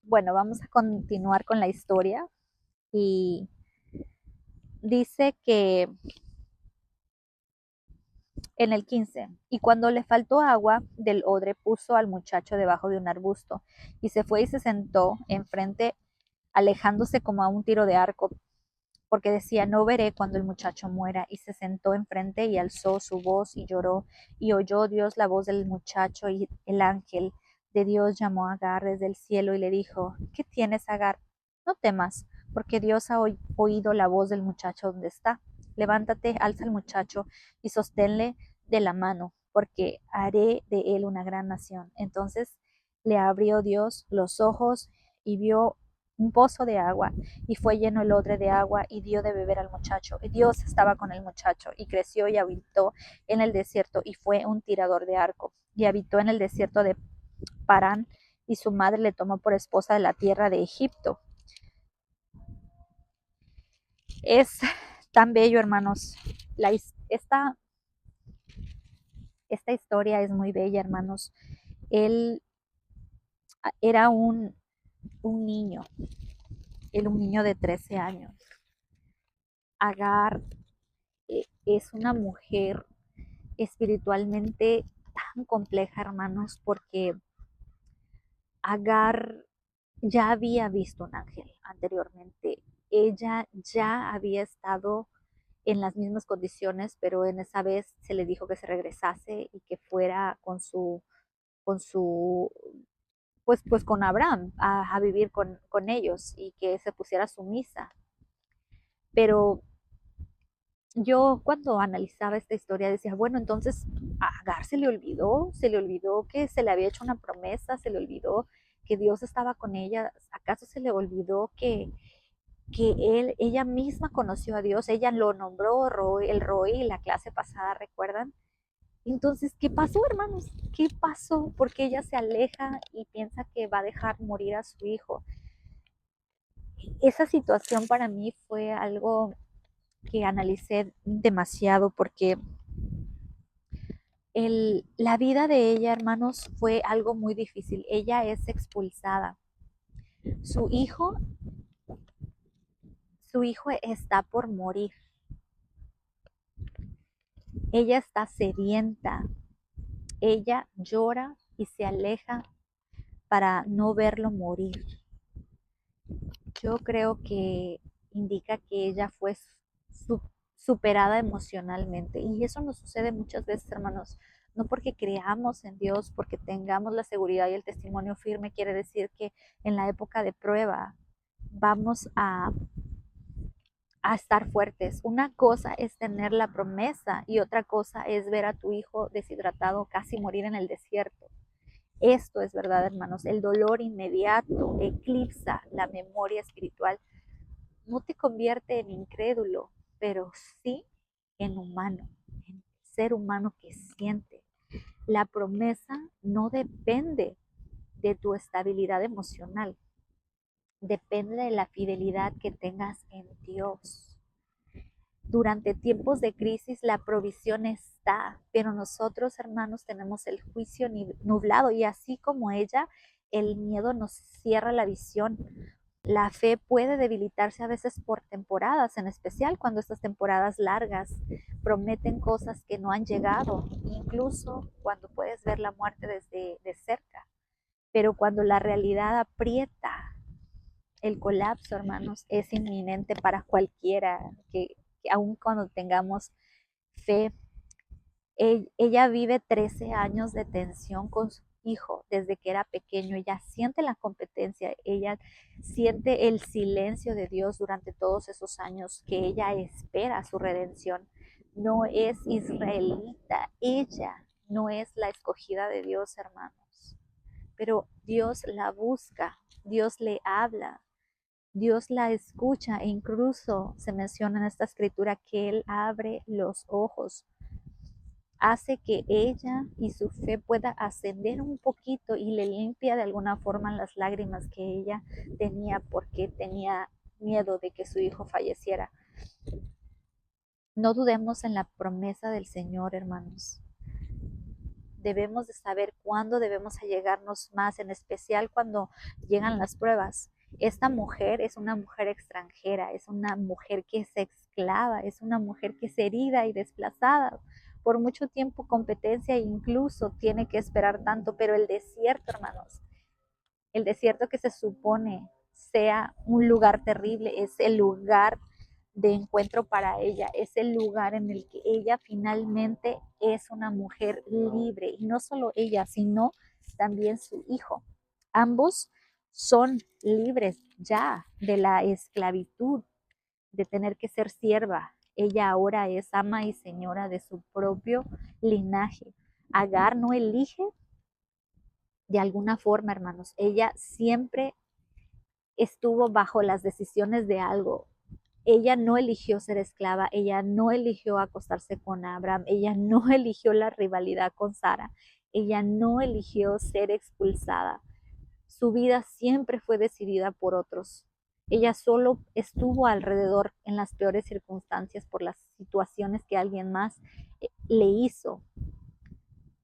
Bueno, vamos a continuar con la historia y dice que en el 15, y cuando le faltó agua del odre puso al muchacho debajo de un arbusto y se fue y se sentó enfrente, alejándose como a un tiro de arco, porque decía, no veré cuando el muchacho muera. Y se sentó enfrente y alzó su voz y lloró, y oyó Dios la voz del muchacho, y el ángel de Dios llamó a Agar desde el cielo y le dijo, ¿qué tienes, Agar? No temas, porque Dios ha oído la voz del muchacho donde está. Levántate, alza al muchacho y sosténle de la mano, porque haré de él una gran nación. Entonces le abrió Dios los ojos y vio un pozo de agua, y fue lleno el odre de agua y dio de beber al muchacho. Y Dios estaba con el muchacho, y creció y habitó en el desierto, y fue un tirador de arco, y habitó en el desierto de Parán, y su madre le tomó por esposa de la tierra de Egipto. Es tan bello, hermanos. La, esta, esta historia es muy bella, hermanos. Él era un niño, un niño de 13 años. Agar es una mujer espiritualmente tan compleja, hermanos, porque Agar ya había visto un ángel anteriormente. Ella ya había estado en las mismas condiciones, pero en esa vez se le dijo que se regresase y que fuera con su, pues con Abraham a vivir con ellos y que se pusiera sumisa. Pero yo cuando analizaba esta historia decía, bueno, entonces a Agar se le olvidó que se le había hecho una promesa, se le olvidó que Dios estaba con ella, acaso se le olvidó que ella misma conoció a Dios, ella lo nombró el Roy, la clase pasada, ¿recuerdan? Entonces, ¿qué pasó, hermanos? ¿Qué pasó? Porque ella se aleja y piensa que va a dejar morir a su hijo. Esa situación para mí fue algo que analicé demasiado porque la vida de ella, hermanos, fue algo muy difícil. Ella es expulsada. Su hijo, su hijo está por morir. Ella está sedienta. Ella llora y se aleja para no verlo morir. Yo creo que indica que ella fue su, superada emocionalmente. Y eso nos sucede muchas veces, hermanos. No porque creamos en Dios, porque tengamos la seguridad y el testimonio firme, quiere decir que en la época de prueba vamos a estar fuertes. Una cosa es tener la promesa y otra cosa es ver a tu hijo deshidratado casi morir en el desierto. Esto es verdad, hermanos. El dolor inmediato eclipsa la memoria espiritual. No te convierte en incrédulo, pero sí en humano, en ser humano que siente. La promesa no depende de tu estabilidad emocional, depende de la fidelidad que tengas en Dios. Durante tiempos de crisis la provisión está, pero nosotros, hermanos, tenemos el juicio nublado y así como ella, el miedo nos cierra la visión. La fe puede debilitarse a veces por temporadas, en especial cuando estas temporadas largas prometen cosas que no han llegado, incluso cuando puedes ver la muerte desde de cerca. Pero cuando la realidad aprieta, el colapso, hermanos, es inminente para cualquiera que aun cuando tengamos fe. Ella vive 13 años de tensión con su hijo desde que era pequeño. Ella siente la competencia, ella siente el silencio de Dios durante todos esos años que ella espera su redención. No es israelita, ella no es la escogida de Dios, hermanos. Pero Dios la busca, Dios le habla, Dios la escucha e incluso se menciona en esta escritura que Él abre los ojos, hace que ella y su fe pueda ascender un poquito y le limpia de alguna forma las lágrimas que ella tenía porque tenía miedo de que su hijo falleciera. No dudemos en la promesa del Señor, hermanos. debemos de saber cuándo debemos allegarnos más, en especial cuando llegan las pruebas. Esta mujer es una mujer extranjera, es una mujer que es esclava, es una mujer que es herida y desplazada por mucho tiempo, competencia, e incluso tiene que esperar tanto, pero el desierto, hermanos, el desierto que se supone sea un lugar terrible, es el lugar de encuentro para ella, es el lugar en el que ella finalmente es una mujer libre, y no solo ella, sino también su hijo. Ambos son libres ya de la esclavitud, de tener que ser sierva. Ella ahora es ama y señora de su propio linaje. Agar no elige de alguna forma, hermanos. Ella siempre estuvo bajo las decisiones de algo. Ella no eligió ser esclava, ella no eligió acostarse con Abraham, ella no eligió la rivalidad con Sara, ella no eligió ser expulsada. Su vida siempre fue decidida por otros. Ella solo estuvo alrededor en las peores circunstancias por las situaciones que alguien más le hizo.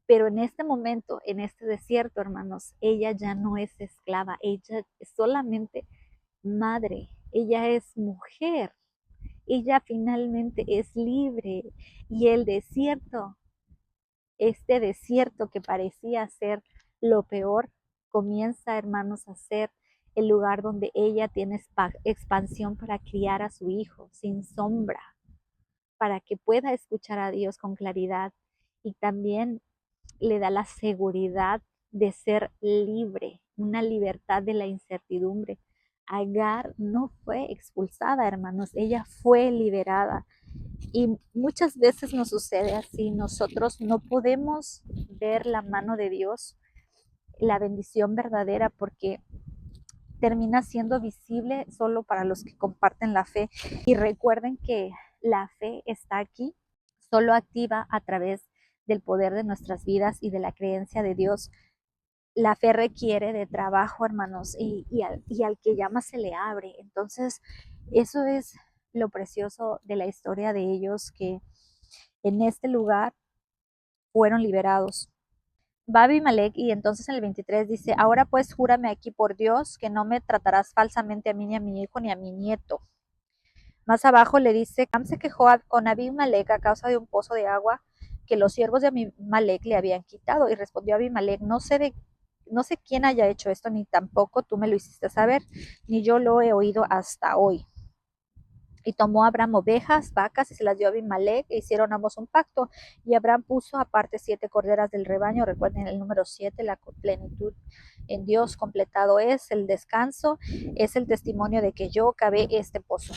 Pero en este momento, en este desierto, hermanos, ella ya no es esclava, ella es solamente madre, ella es mujer, ella finalmente es libre. Y el desierto, este desierto que parecía ser lo peor, comienza, hermanos, a ser el lugar donde ella tiene expansión para criar a su hijo sin sombra, para que pueda escuchar a Dios con claridad, y también le da la seguridad de ser libre, una libertad de la incertidumbre. Agar no fue expulsada, hermanos, ella fue liberada. Y muchas veces nos sucede así, nosotros no podemos ver la mano de Dios, la bendición verdadera, porque termina siendo visible solo para los que comparten la fe. Y recuerden que la fe está aquí, solo activa a través del poder de nuestras vidas y de la creencia de Dios. La fe requiere de trabajo, hermanos, y al que llama se le abre. Entonces, eso es lo precioso de la historia de ellos, que en este lugar fueron liberados. Va Abimelech, y entonces en el 23 dice: ahora pues júrame aquí por Dios que no me tratarás falsamente a mí, ni a mi hijo, ni a mi nieto. Más abajo le dice: Cam se quejó con Abimelech a causa de un pozo de agua que los siervos de Abimelech le habían quitado. Y respondió Abimelech: no sé quién haya hecho esto, ni tampoco tú me lo hiciste saber, ni yo lo he oído hasta hoy. Y tomó Abraham ovejas, vacas, y se las dio a Abimelech, e hicieron ambos un pacto. Y Abraham puso aparte 7 corderas del rebaño. Recuerden el número 7, la plenitud en Dios completado es el descanso, es el testimonio de que yo cavé este pozo.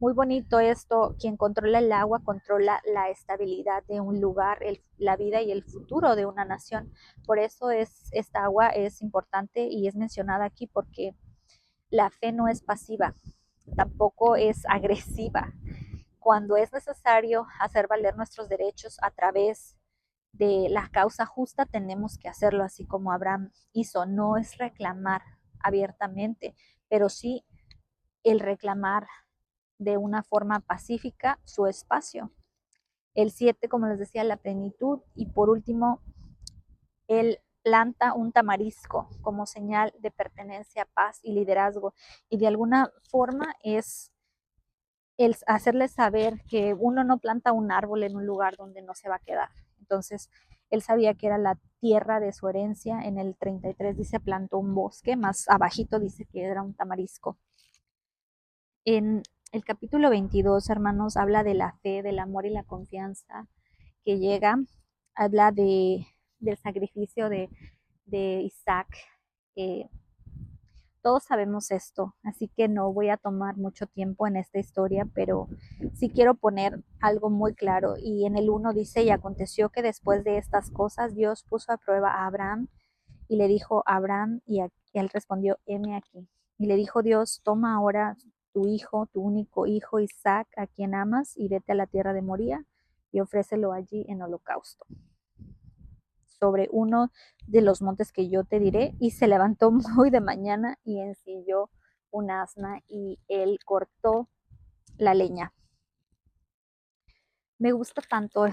Muy bonito esto: quien controla el agua controla la estabilidad de un lugar, la vida y el futuro de una nación. Por eso esta agua es importante y es mencionada aquí, porque la fe no es pasiva, tampoco es agresiva. Cuando es necesario hacer valer nuestros derechos a través de la causa justa, tenemos que hacerlo, así como Abraham hizo. No es reclamar abiertamente, pero sí el reclamar de una forma pacífica su espacio. El 7, como les decía, la plenitud. Y por último, él planta un tamarisco como señal de pertenencia, paz y liderazgo. Y de alguna forma es el hacerles saber que uno no planta un árbol en un lugar donde no se va a quedar. Entonces, él sabía que era la tierra de su herencia. En el 33 dice plantó un bosque, más abajito dice que era un tamarisco. En el capítulo 22, hermanos, habla de la fe, del amor y la confianza que llega. Habla del sacrificio de Isaac. Eh, todos sabemos esto, así que no voy a tomar mucho tiempo en esta historia, pero sí quiero poner algo muy claro. Y en el 1 dice: y aconteció que después de estas cosas Dios puso a prueba a Abraham y le dijo a Abraham, y él respondió: heme aquí. Y le dijo Dios: toma ahora tu hijo, tu único hijo Isaac, a quien amas, y vete a la tierra de Moría y ofrécelo allí en holocausto, sobre uno de los montes que yo te diré. Y se levantó muy de mañana y ensilló un asna, y él cortó la leña. Me gusta tanto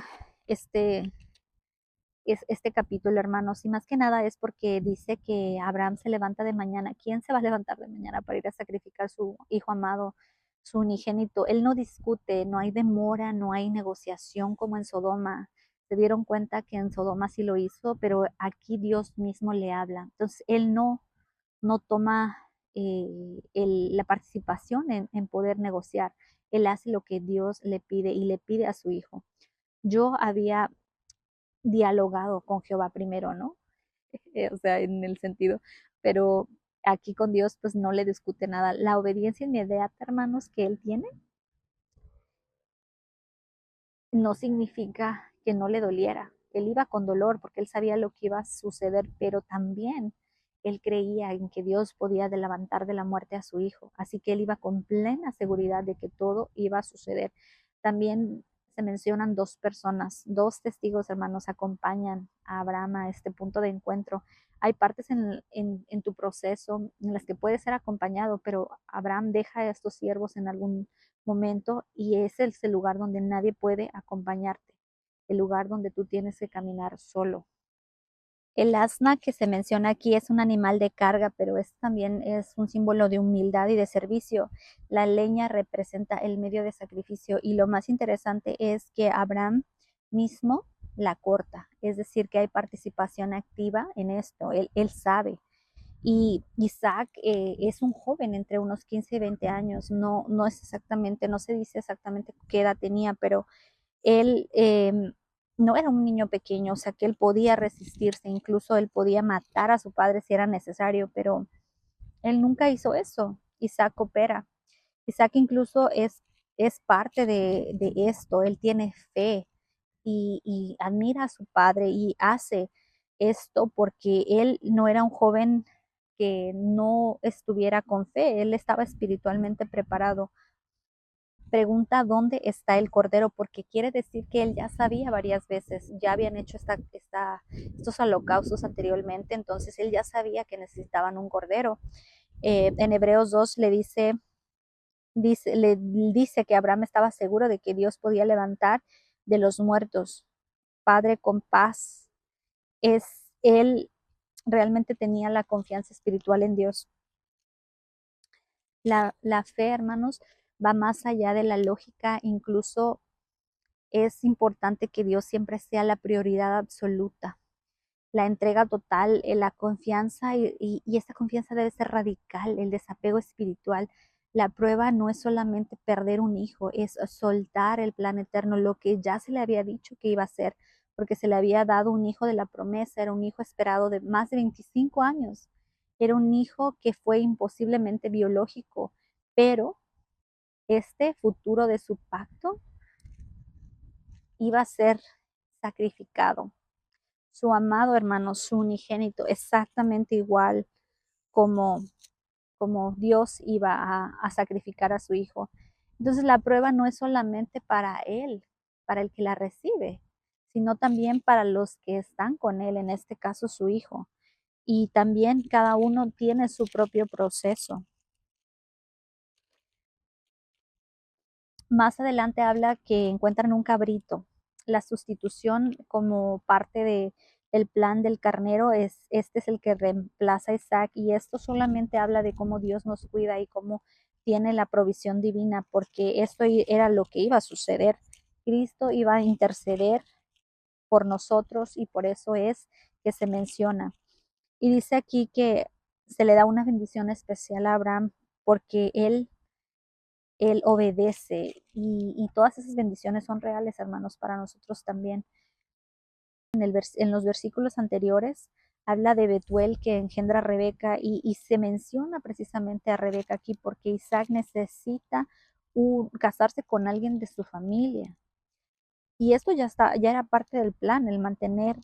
este es este capítulo, hermanos, y más que nada es porque dice que Abraham se levanta de mañana. ¿Quién se va a levantar de mañana para ir a sacrificar a su hijo amado, su unigénito? Él no discute, no hay demora, no hay negociación como en Sodoma. Se dieron cuenta que en Sodoma sí lo hizo, pero aquí Dios mismo le habla. Entonces, él no toma la participación en poder negociar. Él hace lo que Dios le pide y le pide a su hijo. Yo había dialogado con Jehová primero, ¿no? O sea, en el sentido, pero aquí con Dios pues no le discute nada. La obediencia inmediata, hermanos, que él tiene, no significa que no le doliera. Él iba con dolor porque él sabía lo que iba a suceder, pero también él creía en que Dios podía levantar de la muerte a su hijo. Así que él iba con plena seguridad de que todo iba a suceder. También se mencionan dos personas, dos testigos hermanos acompañan a Abraham a este punto de encuentro. Hay partes en tu proceso en las que puedes ser acompañado, pero Abraham deja a estos siervos en algún momento y ese es el lugar donde nadie puede acompañarte, el lugar donde tú tienes que caminar solo. El asna que se menciona aquí es un animal de carga, pero también es un símbolo de humildad y de servicio. La leña representa el medio de sacrificio y lo más interesante es que Abraham mismo la corta, es decir, que hay participación activa en esto, él sabe. Y Isaac es un joven entre unos 15 y 20 años, no es exactamente, no se dice exactamente qué edad tenía, pero él no era un niño pequeño, o sea que él podía resistirse, incluso él podía matar a su padre si era necesario, pero él nunca hizo eso. Isaac opera. Isaac incluso es parte de esto, él tiene fe y admira a su padre y hace esto porque él no era un joven que no estuviera con fe, él estaba espiritualmente preparado. Pregunta dónde está el cordero, porque quiere decir que él ya sabía varias veces, ya habían hecho estos holocaustos anteriormente, entonces él ya sabía que necesitaban un cordero. En Hebreos 2 le dice que Abraham estaba seguro de que Dios podía levantar de los muertos. Padre con paz, es él realmente tenía la confianza espiritual en Dios. La fe, hermanos, va más allá de la lógica, incluso es importante que Dios siempre sea la prioridad absoluta, la entrega total, la confianza y esta confianza debe ser radical, el desapego espiritual. La prueba no es solamente perder un hijo, es soltar el plan eterno, lo que ya se le había dicho que iba a hacer, porque se le había dado un hijo de la promesa, era un hijo esperado de más de 25 años, era un hijo que fue imposiblemente biológico, pero este futuro de su pacto iba a ser sacrificado. Su amado hermano, su unigénito, exactamente igual como, como Dios iba a sacrificar a su hijo. Entonces la prueba no es solamente para él, para el que la recibe, sino también para los que están con él, en este caso su hijo. Y también cada uno tiene su propio proceso. Más adelante habla que encuentran un cabrito. La sustitución como parte del plan del carnero este es el que reemplaza a Isaac y esto solamente habla de cómo Dios nos cuida y cómo tiene la provisión divina, porque esto era lo que iba a suceder. Cristo iba a interceder por nosotros y por eso es que se menciona. Y dice aquí que se le da una bendición especial a Abraham porque él obedece y todas esas bendiciones son reales, hermanos, para nosotros también. En los versículos anteriores habla de Betuel que engendra a Rebeca y se menciona precisamente a Rebeca aquí porque Isaac necesita casarse con alguien de su familia. Y esto ya era parte del plan, el mantener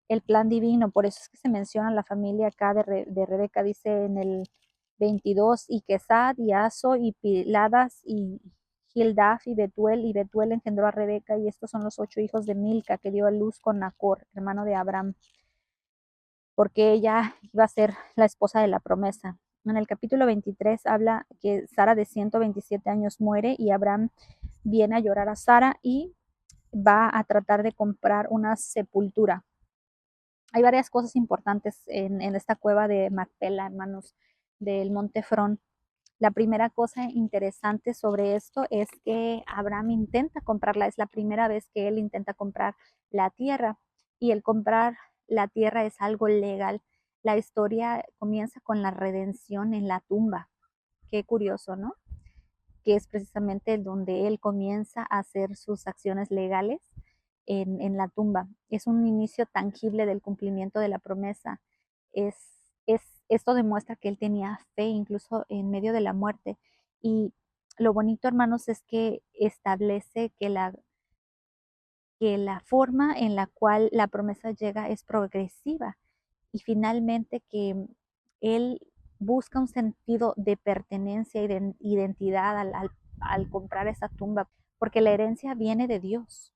el plan divino. Por eso es que se menciona la familia acá de Rebeca, dice en el 22, y Quesad, y Aso, y Piladas, y Gildaf, y Betuel engendró a Rebeca, y estos son los 8 hijos de Milca que dio a luz con Nacor, hermano de Abraham, porque ella iba a ser la esposa de la promesa. En el capítulo 23 habla que Sara de 127 años muere y Abraham viene a llorar a Sara y va a tratar de comprar una sepultura. Hay varias cosas importantes en esta cueva de Macpela, hermanos, del Monte Frón. La primera cosa interesante sobre esto es que Abraham intenta comprarla, es la primera vez que él intenta comprar la tierra y el comprar la tierra es algo legal. La historia comienza con la redención en la tumba. Qué curioso, ¿no? Que es precisamente donde él comienza a hacer sus acciones legales en la tumba. Es un inicio tangible del cumplimiento de la promesa. Es, es, Esto demuestra que él tenía fe incluso en medio de la muerte. Y lo bonito, hermanos, es que establece que la forma en la cual la promesa llega es progresiva y finalmente que él busca un sentido de pertenencia y de identidad al comprar esa tumba, porque la herencia viene de Dios,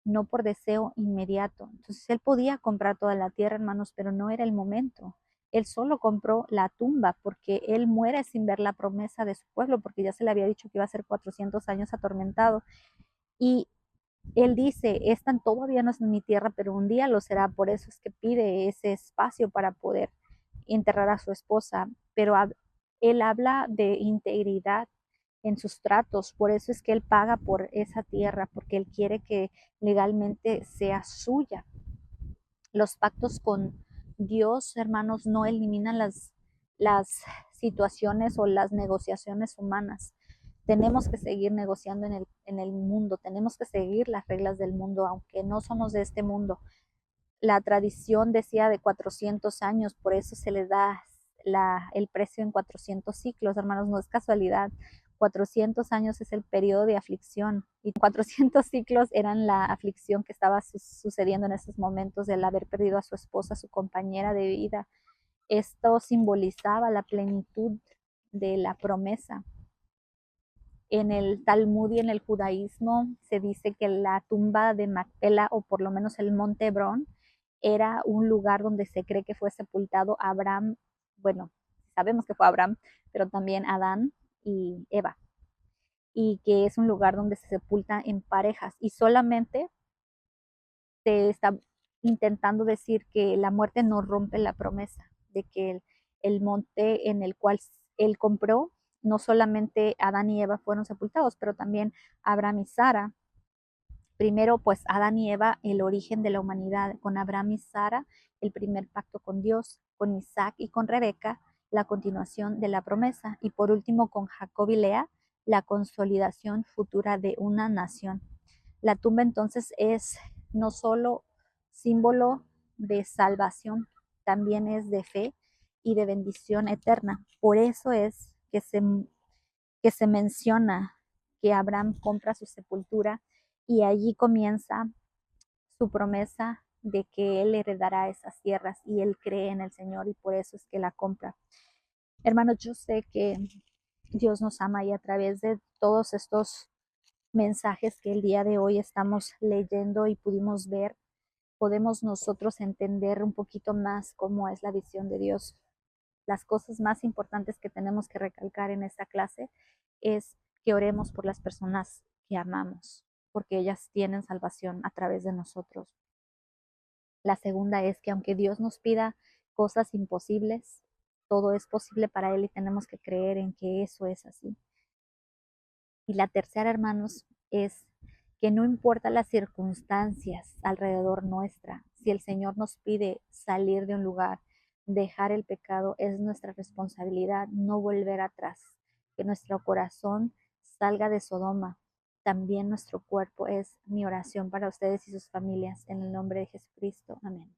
no por deseo inmediato. Entonces él podía comprar toda la tierra, hermanos, pero no era el momento. Él solo compró la tumba porque él muere sin ver la promesa de su pueblo, porque ya se le había dicho que iba a ser 400 años atormentado. Y él dice, esta todavía no es mi tierra, pero un día lo será. Por eso es que pide ese espacio para poder enterrar a su esposa. Pero él habla de integridad en sus tratos. Por eso es que él paga por esa tierra, porque él quiere que legalmente sea suya. Los pactos con Dios, hermanos, no eliminan las situaciones o las negociaciones humanas. Tenemos que seguir negociando en el mundo, tenemos que seguir las reglas del mundo, aunque no somos de este mundo. La tradición decía de 400 años, por eso se le da el precio en 400 ciclos, hermanos, no es casualidad. 400 años es el periodo de aflicción y 400 ciclos eran la aflicción que estaba sucediendo en esos momentos del haber perdido a su esposa, su compañera de vida. Esto simbolizaba la plenitud de la promesa. En el Talmud y en el judaísmo se dice que la tumba de Macpela, o por lo menos el monte Hebrón, era un lugar donde se cree que fue sepultado Abraham, bueno, sabemos que fue Abraham, pero también Adán y Eva, y que es un lugar donde se sepulta en parejas y solamente se está intentando decir que la muerte no rompe la promesa, de que el monte en el cual él compró, no solamente Adán y Eva fueron sepultados, pero también Abraham y Sara. Primero, pues Adán y Eva, el origen de la humanidad, con Abraham y Sara, el primer pacto con Dios, con Isaac y con Rebeca, la continuación de la promesa, y por último con Jacob y Lea, la consolidación futura de una nación. La tumba entonces es no solo símbolo de salvación, también es de fe y de bendición eterna. Por eso es que se menciona que Abraham compra su sepultura y allí comienza su promesa de que él heredará esas tierras y él cree en el Señor y por eso es que la compra. Hermanos, yo sé que Dios nos ama y a través de todos estos mensajes que el día de hoy estamos leyendo y pudimos ver, podemos nosotros entender un poquito más cómo es la visión de Dios. Las cosas más importantes que tenemos que recalcar en esta clase es que oremos por las personas que amamos, porque ellas tienen salvación a través de nosotros. La segunda es que aunque Dios nos pida cosas imposibles, todo es posible para Él y tenemos que creer en que eso es así. Y la tercera, hermanos, es que no importa las circunstancias alrededor nuestra, si el Señor nos pide salir de un lugar, dejar el pecado, es nuestra responsabilidad no volver atrás, que nuestro corazón salga de Sodoma. También nuestro cuerpo es mi oración para ustedes y sus familias. En el nombre de Jesucristo. Amén.